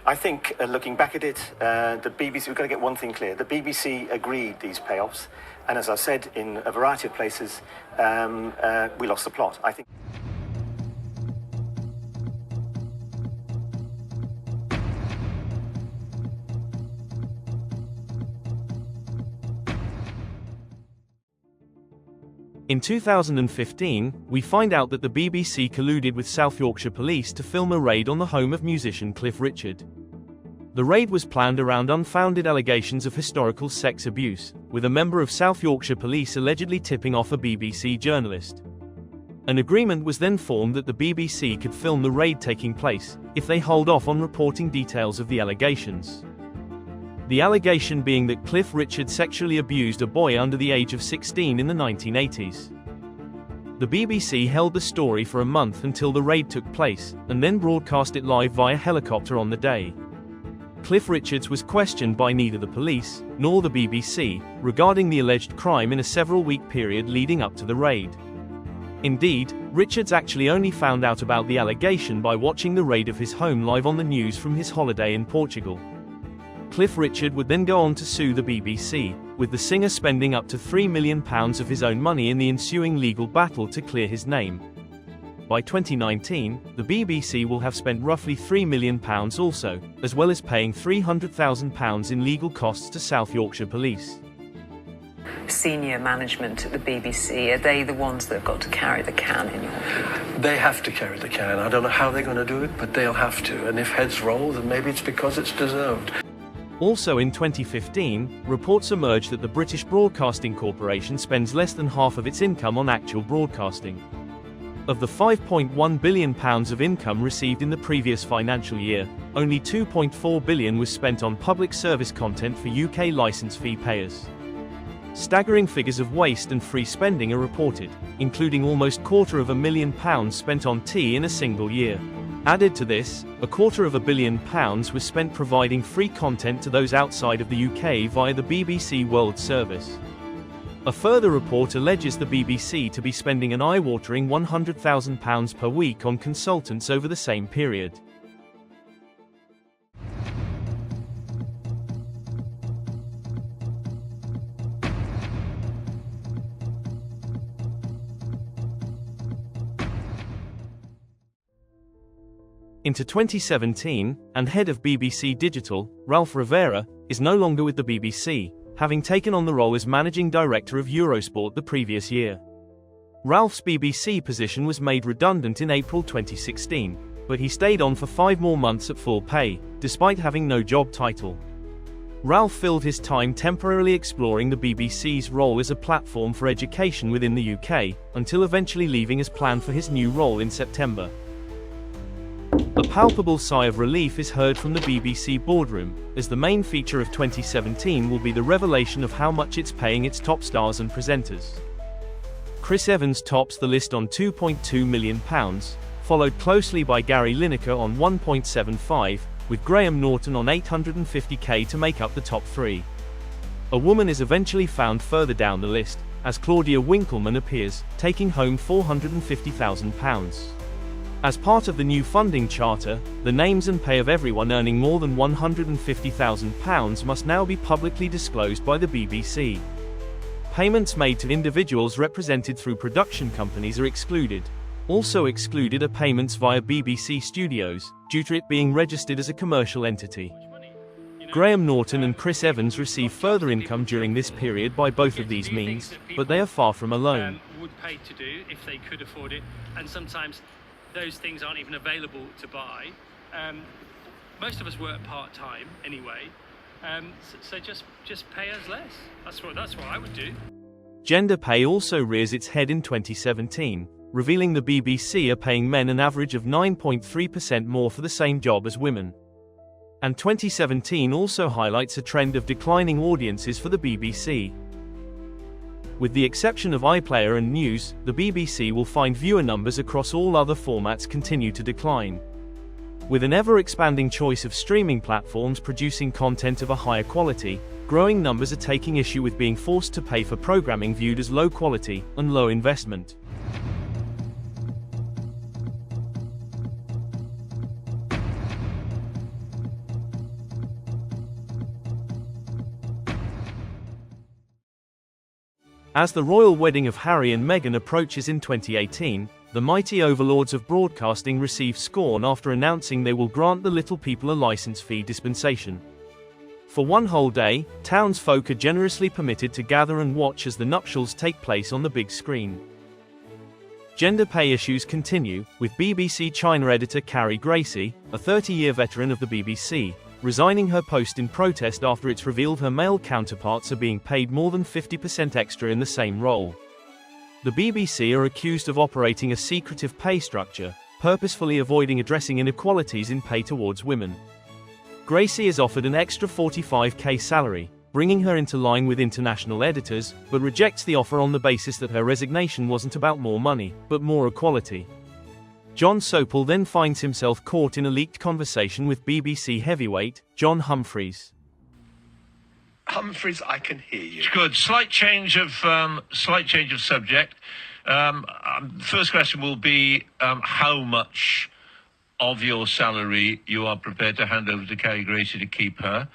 I think, looking back at it, the BBC, we've got to get one thing clear. The BBC agreed these payoffs, and as I've said in a variety of places, we lost the plot. I think. In 2015, we find out that the BBC colluded with South Yorkshire Police to film a raid on the home of musician Cliff Richard. The raid was planned around unfounded allegations of historical sex abuse, with a member of South Yorkshire Police allegedly tipping off a BBC journalist. An agreement was then formed that the BBC could film the raid taking place, if they hold off on reporting details of the allegations. The allegation being that Cliff Richard sexually abused a boy under the age of 16 in the 1980s. The BBC held the story for a month until the raid took place, and then broadcast it live via helicopter on the day. Cliff Richards was questioned by neither the police, nor the BBC, regarding the alleged crime in a several-week period leading up to the raid. Indeed, Richards actually only found out about the allegation by watching the raid of his home live on the news from his holiday in Portugal. Cliff Richard would then go on to sue the BBC, with the singer spending up to £3 million of his own money in the ensuing legal battle to clear his name. By 2019, the BBC will have spent roughly £3 million also, as well as paying £300,000 in legal costs to South Yorkshire Police. Senior management at the BBC, are they the ones that have got to carry the can in your view? They have to carry the can. I don't know how they're going to do it, but they'll have to. And if heads roll, then maybe it's because it's deserved. Also in 2015, reports emerged that the British Broadcasting Corporation spends less than half of its income on actual broadcasting. Of the £5.1 billion of income received in the previous financial year, only £2.4 billion was spent on public service content for UK licence fee payers. Staggering figures of waste and free spending are reported, including almost £250,000 spent on tea in a single year. Added to this, £250 million was spent providing free content to those outside of the UK via the BBC World Service. A further report alleges the BBC to be spending an eye-watering £100,000 per week on consultants over the same period. Into 2017, and head of BBC Digital, Ralph Rivera, is no longer with the BBC, having taken on the role as managing director of Eurosport the previous year. Ralph's BBC position was made redundant in April 2016, but he stayed on for 5 more months at full pay, despite having no job title. Ralph filled his time temporarily exploring the BBC's role as a platform for education within the UK, until eventually leaving as planned for his new role in September. A palpable sigh of relief is heard from the BBC boardroom, as the main feature of 2017 will be the revelation of how much it's paying its top stars and presenters. Chris Evans tops the list on £2.2 million, followed closely by Gary Lineker on £1.75, with Graham Norton on £850k to make up the top 3. A woman is eventually found further down the list, as Claudia Winkleman appears, taking home £450,000. As part of the new funding charter, the names and pay of everyone earning more than £150,000 must now be publicly disclosed by the BBC. Payments made to individuals represented through production companies are excluded. Also excluded are payments via BBC Studios, due to it being registered as a commercial entity. Graham Norton and Chris Evans receive further income during this period by both of these means, but they are far from alone. Would pay to do if they could afford it, and sometimes those things aren't even available to buy. Most of us work part-time anyway, so just pay us less. That's what I would do. Gender pay also rears its head in 2017, revealing the BBC are paying men an average of 9.3% more for the same job as women. And 2017 also highlights a trend of declining audiences for the BBC. With the exception of iPlayer and news, the BBC will find viewer numbers across all other formats continue to decline. With an ever-expanding choice of streaming platforms producing content of a higher quality, growing numbers are taking issue with being forced to pay for programming viewed as low quality and low investment. As the royal wedding of Harry and Meghan approaches in 2018, the mighty overlords of broadcasting receive scorn after announcing they will grant the little people a license fee dispensation. For one whole day, townsfolk are generously permitted to gather and watch as the nuptials take place on the big screen. Gender pay issues continue, with BBC China editor Carrie Gracie, a 30-year veteran of the BBC, resigning her post in protest after it's revealed her male counterparts are being paid more than 50% extra in the same role. The BBC are accused of operating a secretive pay structure, purposefully avoiding addressing inequalities in pay towards women. Gracie is offered an extra $45,000 salary, bringing her into line with international editors, but rejects the offer on the basis that her resignation wasn't about more money, but more equality. John Sopel then finds himself caught in a leaked conversation with BBC heavyweight, John Humphreys. Humphreys, I can hear you. It's good. Slight change of subject. First question will be how much of your salary you are prepared to hand over to Carrie Gracie to keep her,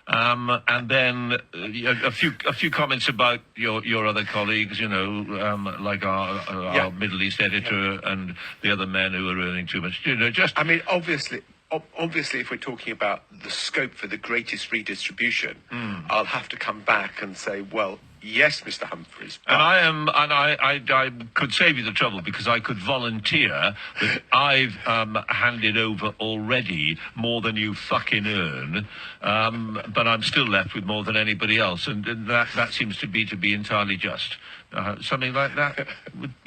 and then a few comments about your other colleagues. Like our Middle East editor and the other men who are earning too much. I mean, obviously, if we're talking about the scope for the greatest redistribution, I'll have to come back and say, well, yes, Mr. Humphreys. And I could save you the trouble because I could volunteer that I've handed over already more than you fucking earn, but I'm still left with more than anybody else, and that seems to be entirely just. Something like that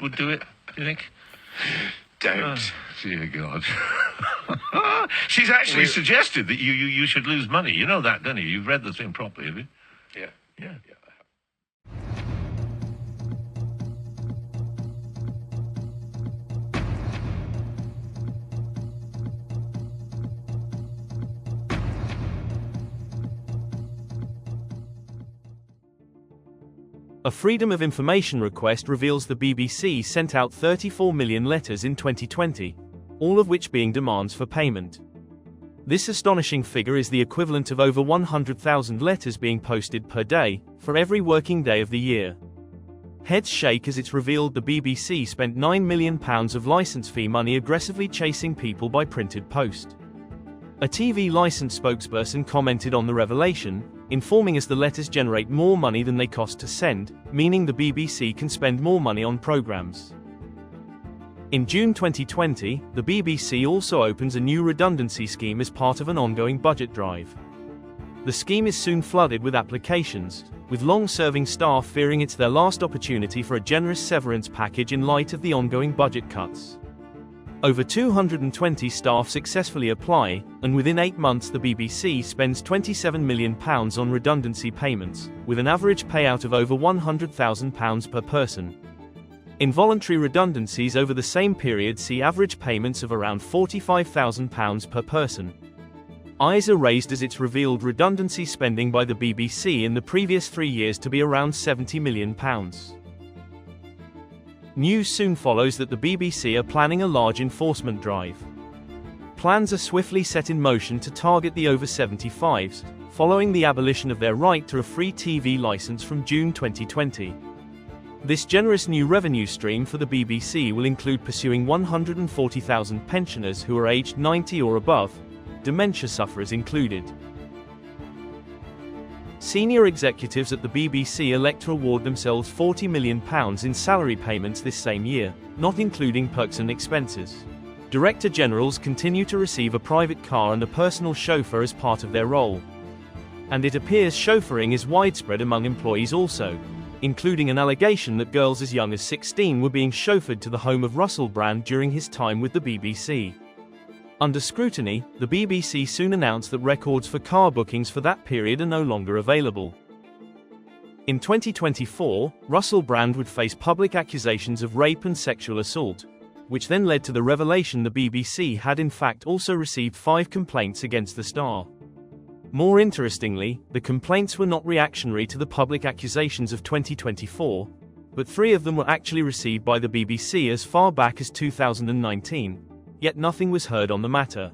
would do it, do you think? Don't. Dear God. She's actually suggested that you should lose money. You know that, don't you? You've read the thing properly, have you? Yeah. A Freedom of Information request reveals the BBC sent out 34 million letters in 2020, all of which being demands for payment. This astonishing figure is the equivalent of over 100,000 letters being posted per day, for every working day of the year. Heads shake as it's revealed the BBC spent £9 million of licence fee money aggressively chasing people by printed post. A TV licence spokesperson commented on the revelation, informing us the letters generate more money than they cost to send, meaning the BBC can spend more money on programmes. In June 2020, the BBC also opens a new redundancy scheme as part of an ongoing budget drive. The scheme is soon flooded with applications, with long-serving staff fearing it's their last opportunity for a generous severance package in light of the ongoing budget cuts. Over 220 staff successfully apply, and within 8 months the BBC spends £27 million on redundancy payments, with an average payout of over £100,000 per person. Involuntary redundancies over the same period see average payments of around £45,000 per person. Eyes are raised as it's revealed redundancy spending by the BBC in the previous 3 years to be around £70 million. News soon follows that the BBC are planning a large enforcement drive. Plans are swiftly set in motion to target the over 75s, following the abolition of their right to a free TV licence from June 2020. This generous new revenue stream for the BBC will include pursuing 140,000 pensioners who are aged 90 or above, dementia sufferers included. Senior executives at the BBC elect to award themselves £40 million in salary payments this same year, not including perks and expenses. Director Generals continue to receive a private car and a personal chauffeur as part of their role. And it appears chauffeuring is widespread among employees also, including an allegation that girls as young as 16 were being chauffeured to the home of Russell Brand during his time with the BBC. Under scrutiny, the BBC soon announced that records for car bookings for that period are no longer available. In 2024, Russell Brand would face public accusations of rape and sexual assault, which then led to the revelation the BBC had in fact also received 5 complaints against the star. More interestingly, the complaints were not reactionary to the public accusations of 2024, but 3 of them were actually received by the BBC as far back as 2019, yet nothing was heard on the matter.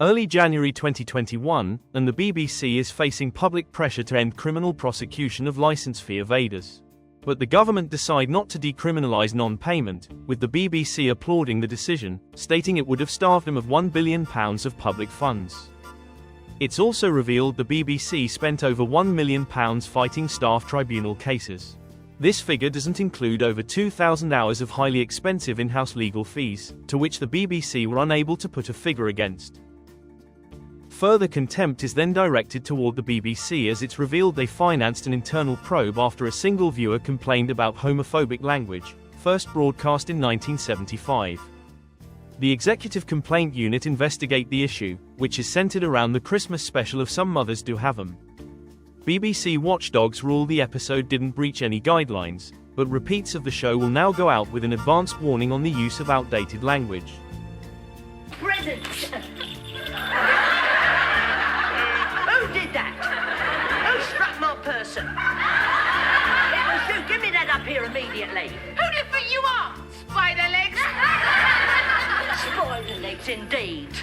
Early January 2021, and the BBC is facing public pressure to end criminal prosecution of licence fee evaders. But the government decide not to decriminalise non-payment, with the BBC applauding the decision, stating it would have starved them of £1 billion of public funds. It's also revealed the BBC spent over £1 million fighting staff tribunal cases. This figure doesn't include over 2,000 hours of highly expensive in-house legal fees, to which the BBC were unable to put a figure against. Further contempt is then directed toward the BBC as it's revealed they financed an internal probe after a single viewer complained about homophobic language, first broadcast in 1975. The Executive Complaint Unit investigate the issue, which is centered around the Christmas special of Some Mothers Do Have 'Em. BBC watchdogs rule the episode didn't breach any guidelines, but repeats of the show will now go out with an advanced warning on the use of outdated language. Presents! Who did that? Who struck my person? It was you. Give me that up here immediately. Who do you think you are? Spider legs? Spider legs indeed.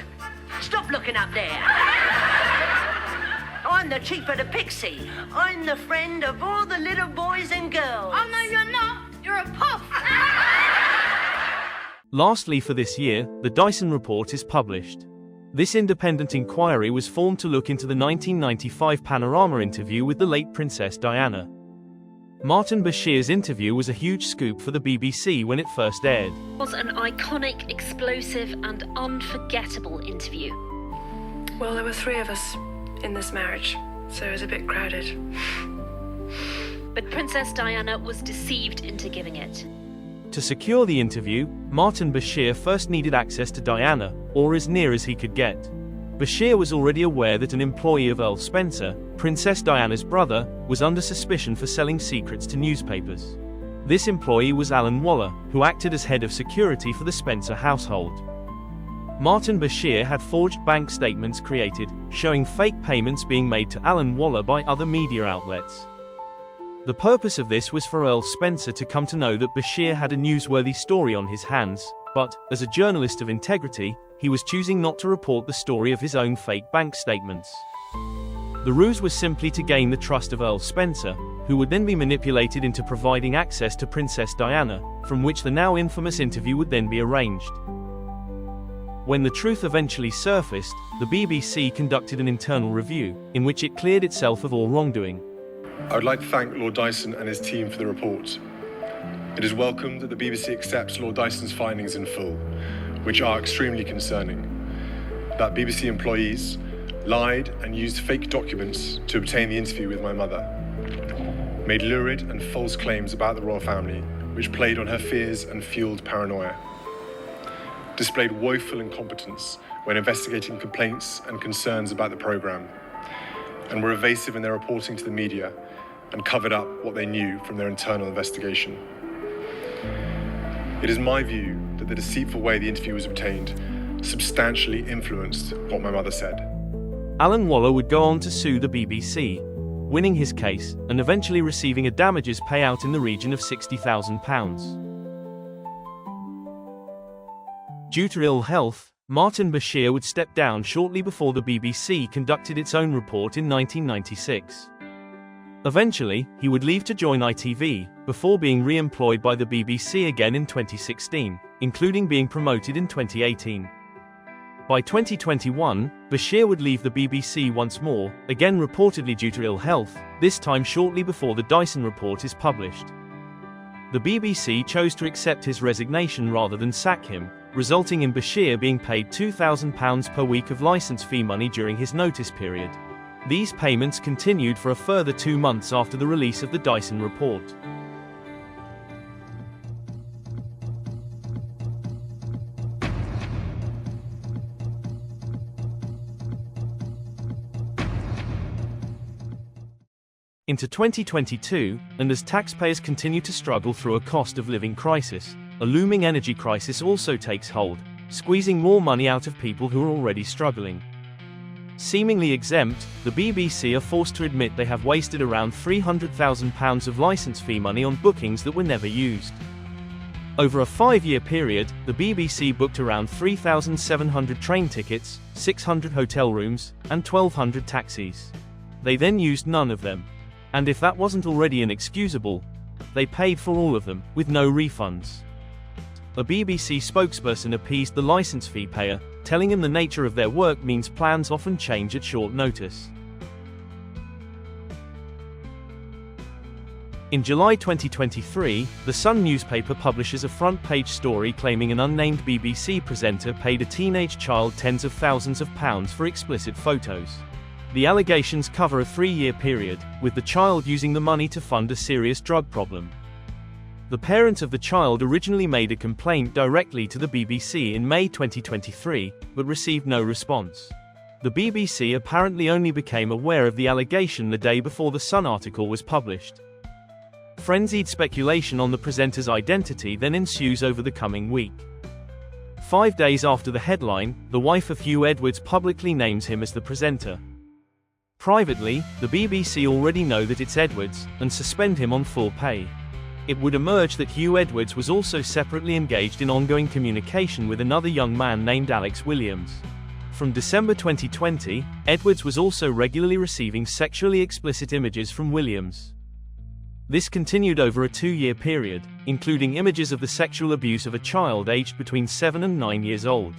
Stop looking up there. I'm the chief of the Pixie. I'm the friend of all the little boys and girls. Oh, no, you're not. You're a puff. Lastly for this year, the Dyson Report is published. This independent inquiry was formed to look into the 1995 Panorama interview with the late Princess Diana. Martin Bashir's interview was a huge scoop for the BBC when it first aired. It was an iconic, explosive and unforgettable interview. Well, there were 3 of us in this marriage, so it was a bit crowded. But Princess Diana was deceived into giving it. To secure the interview, Martin Bashir first needed access to Diana, or as near as he could get. Bashir was already aware that an employee of Earl Spencer, Princess Diana's brother, was under suspicion for selling secrets to newspapers. This employee was Alan Waller, who acted as head of security for the Spencer household. Martin Bashir had forged bank statements created, showing fake payments being made to Alan Waller by other media outlets. The purpose of this was for Earl Spencer to come to know that Bashir had a newsworthy story on his hands, but, as a journalist of integrity, he was choosing not to report the story of his own fake bank statements. The ruse was simply to gain the trust of Earl Spencer, who would then be manipulated into providing access to Princess Diana, from which the now infamous interview would then be arranged. When the truth eventually surfaced, the BBC conducted an internal review, in which it cleared itself of all wrongdoing. I would like to thank Lord Dyson and his team for the report. It is welcome that the BBC accepts Lord Dyson's findings in full, which are extremely concerning. That BBC employees lied and used fake documents to obtain the interview with my mother, made lurid and false claims about the royal family, which played on her fears and fueled paranoia, displayed woeful incompetence when investigating complaints and concerns about the programme, and were evasive in their reporting to the media and covered up what they knew from their internal investigation. It is my view that the deceitful way the interview was obtained substantially influenced what my mother said. Alan Waller would go on to sue the BBC, winning his case and eventually receiving a damages payout in the region of £60,000. Due to ill health, Martin Bashir would step down shortly before the BBC conducted its own report in 1996. Eventually, he would leave to join ITV, before being re-employed by the BBC again in 2016, including being promoted in 2018. By 2021, Bashir would leave the BBC once more, again reportedly due to ill health, this time shortly before the Dyson Report is published. The BBC chose to accept his resignation rather than sack him, resulting in Bashir being paid £2,000 per week of licence fee money during his notice period. These payments continued for a further 2 months after the release of the Dyson report. Into 2022, and as taxpayers continue to struggle through a cost of living crisis, a looming energy crisis also takes hold, squeezing more money out of people who are already struggling. Seemingly exempt, the BBC are forced to admit they have wasted around £300,000 of licence fee money on bookings that were never used. Over a 5-year period, the BBC booked around 3,700 train tickets, 600 hotel rooms, and 1,200 taxis. They then used none of them. And if that wasn't already inexcusable, they paid for all of them, with no refunds. A BBC spokesperson appeased the licence fee payer, telling him the nature of their work means plans often change at short notice. In July 2023, The Sun newspaper publishes a front-page story claiming an unnamed BBC presenter paid a teenage child tens of thousands of pounds for explicit photos. The allegations cover a 3-year period, with the child using the money to fund a serious drug problem. The parent of the child originally made a complaint directly to the BBC in May 2023, but received no response. The BBC apparently only became aware of the allegation the day before the Sun article was published. Frenzied speculation on the presenter's identity then ensues over the coming week. 5 days after the headline, the wife of Hugh Edwards publicly names him as the presenter. Privately, the BBC already know that it's Edwards, and suspend him on full pay. It would emerge that Hugh Edwards was also separately engaged in ongoing communication with another young man named Alex Williams. From December 2020, Edwards was also regularly receiving sexually explicit images from Williams. This continued over a 2-year period, including images of the sexual abuse of a child aged between 7 and 9 years old.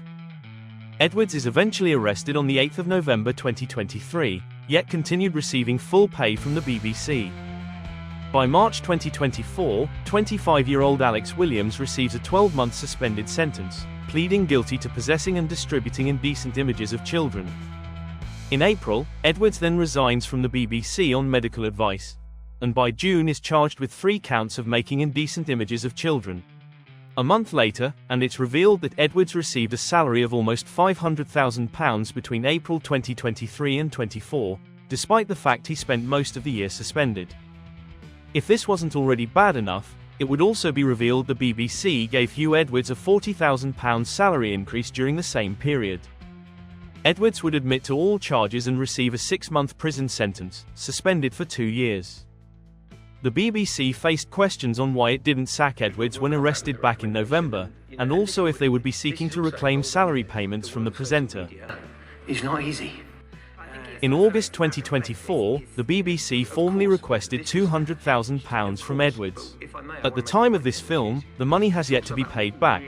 Edwards is eventually arrested on the 8th of November 2023, yet continued receiving full pay from the BBC. By March 2024, 25-year-old Alex Williams receives a 12-month suspended sentence, pleading guilty to possessing and distributing indecent images of children. In April, Edwards then resigns from the BBC on medical advice, and by June is charged with 3 counts of making indecent images of children. A month later, and it's revealed that Edwards received a salary of almost £500,000 between April 2023 and 24, despite the fact he spent most of the year suspended. If this wasn't already bad enough, it would also be revealed the BBC gave Hugh Edwards a £40,000 salary increase during the same period. Edwards would admit to all charges and receive a 6-month prison sentence, suspended for 2 years. The BBC faced questions on why it didn't sack Edwards when arrested back in November, and also if they would be seeking to reclaim salary payments from the presenter. It's not easy. In August 2024, the BBC formally requested £200,000 from Edwards. At the time of this film, the money has yet to be paid back,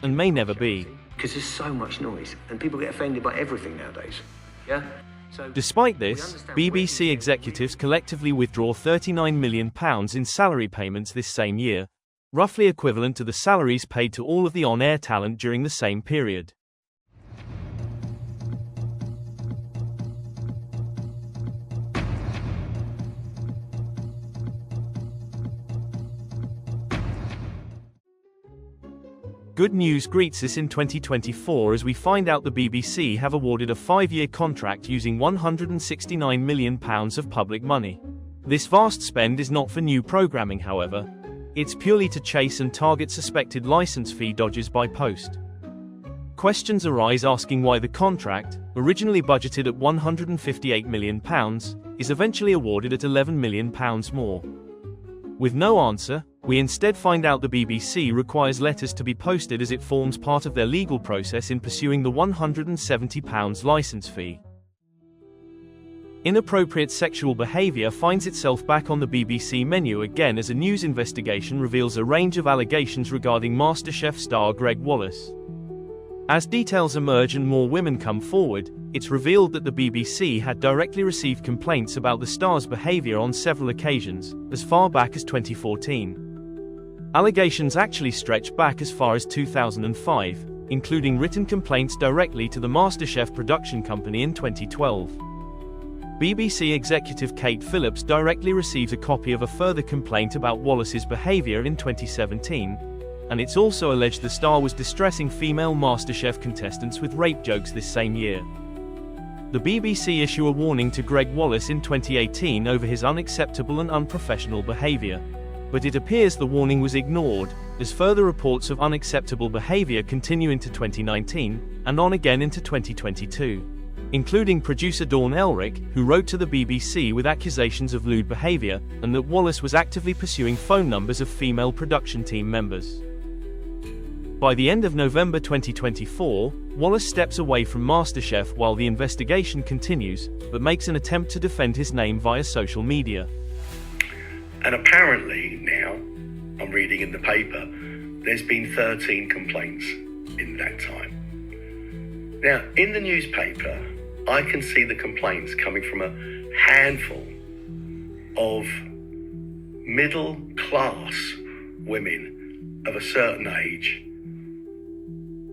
and may never be. Because there's so much noise, and people get offended by everything nowadays. Yeah? Despite this, BBC executives collectively withdraw £39 million in salary payments this same year, roughly equivalent to the salaries paid to all of the on-air talent during the same period. Good news greets us in 2024 as we find out the BBC have awarded a 5-year contract using £169 million of public money. This vast spend is not for new programming, however. It's purely to chase and target suspected licence fee dodgers by post. Questions arise asking why the contract, originally budgeted at £158 million, is eventually awarded at £11 million more. With no answer, we instead find out the BBC requires letters to be posted as it forms part of their legal process in pursuing the £170 licence fee. Inappropriate sexual behaviour finds itself back on the BBC menu again as a news investigation reveals a range of allegations regarding MasterChef star Gregg Wallace. As details emerge and more women come forward, it's revealed that the BBC had directly received complaints about the star's behaviour on several occasions, as far back as 2014. Allegations actually stretch back as far as 2005, including written complaints directly to the MasterChef production company in 2012. BBC executive Kate Phillips directly received a copy of a further complaint about Wallace's behaviour in 2017, and it's also alleged the star was distressing female MasterChef contestants with rape jokes this same year. The BBC issued a warning to Gregg Wallace in 2018 over his unacceptable and unprofessional behaviour, but it appears the warning was ignored, as further reports of unacceptable behaviour continue into 2019, and on again into 2022. Including producer Dawn Elric, who wrote to the BBC with accusations of lewd behaviour, and that Wallace was actively pursuing phone numbers of female production team members. By the end of November 2024, Wallace steps away from MasterChef while the investigation continues, but makes an attempt to defend his name via social media. And apparently now, I'm reading in the paper, there's been 13 complaints in that time. Now, in the newspaper, I can see the complaints coming from a handful of middle-class women of a certain age.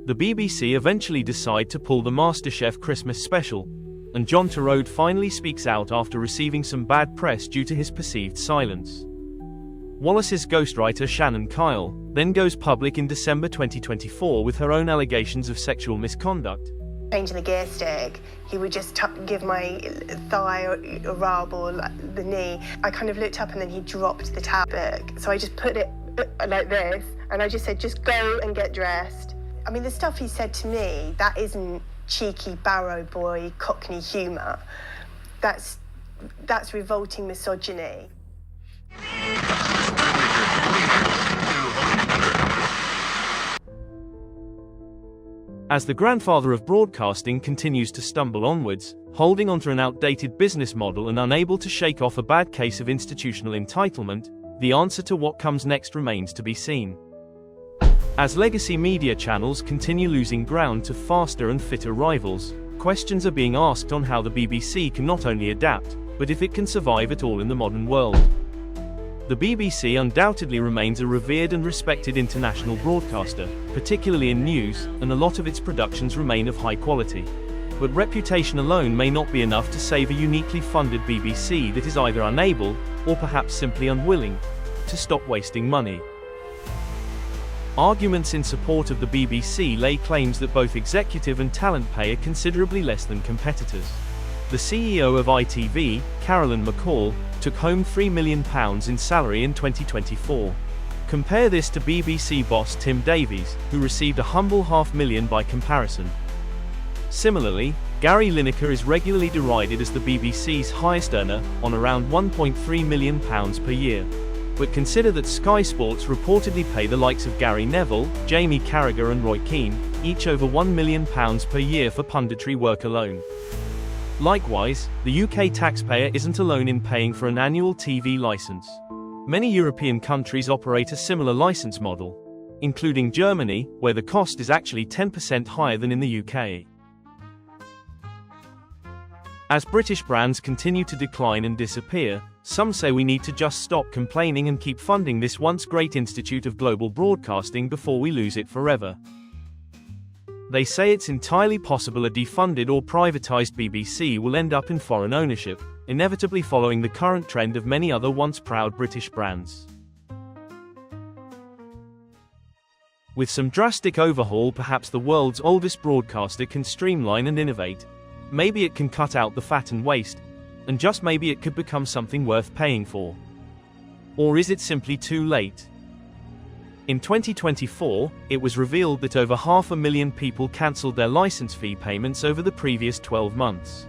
The BBC eventually decide to pull the MasterChef Christmas special, and John Turode finally speaks out after receiving some bad press due to his perceived silence. Wallace's ghostwriter Shannon Kyle then goes public in December 2024 with her own allegations of sexual misconduct. Changing the gear stick, he would just give my thigh a rub or the knee. I kind of looked up and then he dropped the tab book. So I just put it like this and I just said, just go and get dressed. I mean, the stuff he said to me, that isn't cheeky barrow boy cockney humour. That's revolting misogyny. As the grandfather of broadcasting continues to stumble onwards, holding onto an outdated business model and unable to shake off a bad case of institutional entitlement, the answer to what comes next remains to be seen. As legacy media channels continue losing ground to faster and fitter rivals, questions are being asked on how the BBC can not only adapt, but if it can survive at all in the modern world. The BBC undoubtedly remains a revered and respected international broadcaster, particularly in news, and a lot of its productions remain of high quality. But reputation alone may not be enough to save a uniquely funded BBC that is either unable, or perhaps simply unwilling, to stop wasting money. Arguments in support of the BBC lay claims that both executive and talent pay are considerably less than competitors. The CEO of ITV, Carolyn McCall, took home £3 million in salary in 2024. Compare this to BBC boss Tim Davies, who received a humble £500,000 by comparison. Similarly, Gary Lineker is regularly derided as the BBC's highest earner, on around £1.3 million per year. But consider that Sky Sports reportedly pay the likes of Gary Neville, Jamie Carragher and Roy Keane, each over £1 million per year for punditry work alone. Likewise, the UK taxpayer isn't alone in paying for an annual TV license. Many European countries operate a similar license model, including Germany, where the cost is actually 10% higher than in the UK. As British brands continue to decline and disappear, some say we need to just stop complaining and keep funding this once great institute of global broadcasting before we lose it forever. They say it's entirely possible a defunded or privatized BBC will end up in foreign ownership, inevitably following the current trend of many other once proud British brands. With some drastic overhaul, perhaps the world's oldest broadcaster can streamline and innovate. Maybe it can cut out the fat and waste, and just maybe it could become something worth paying for. Or is it simply too late? In 2024, it was revealed that over 500,000 people cancelled their license fee payments over the previous 12 months.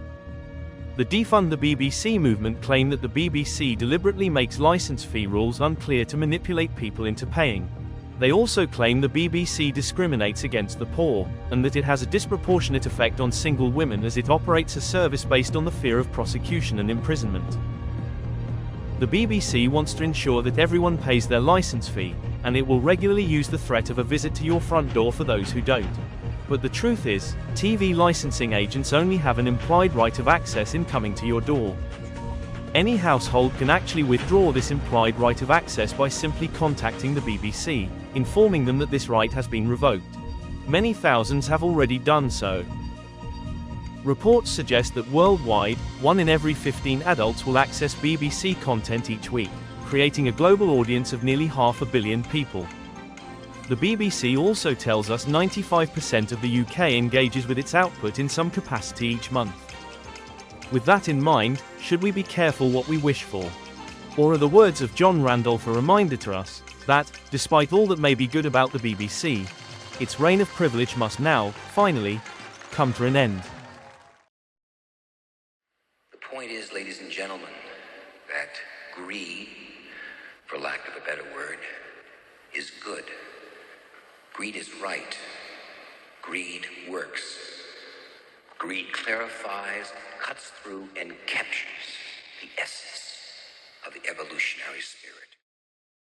The Defund the BBC movement claim that the BBC deliberately makes license fee rules unclear to manipulate people into paying. They also claim the BBC discriminates against the poor, and that it has a disproportionate effect on single women as it operates a service based on the fear of prosecution and imprisonment. The BBC wants to ensure that everyone pays their license fee, and it will regularly use the threat of a visit to your front door for those who don't. But the truth is, TV licensing agents only have an implied right of access in coming to your door. Any household can actually withdraw this implied right of access by simply contacting the BBC, informing them that this right has been revoked. Many thousands have already done so. Reports suggest that worldwide, 1 in every 15 adults will access BBC content each week, creating a global audience of nearly 500 million people. The BBC also tells us 95% of the UK engages with its output in some capacity each month. With that in mind, should we be careful what we wish for? Or are the words of John Randolph a reminder to us that, despite all that may be good about the BBC, its reign of privilege must now, finally, come to an end? The point is, ladies and gentlemen, that greed, for lack of a better word, is good. Greed is right. Greed works. Greed clarifies, cuts through, and captures.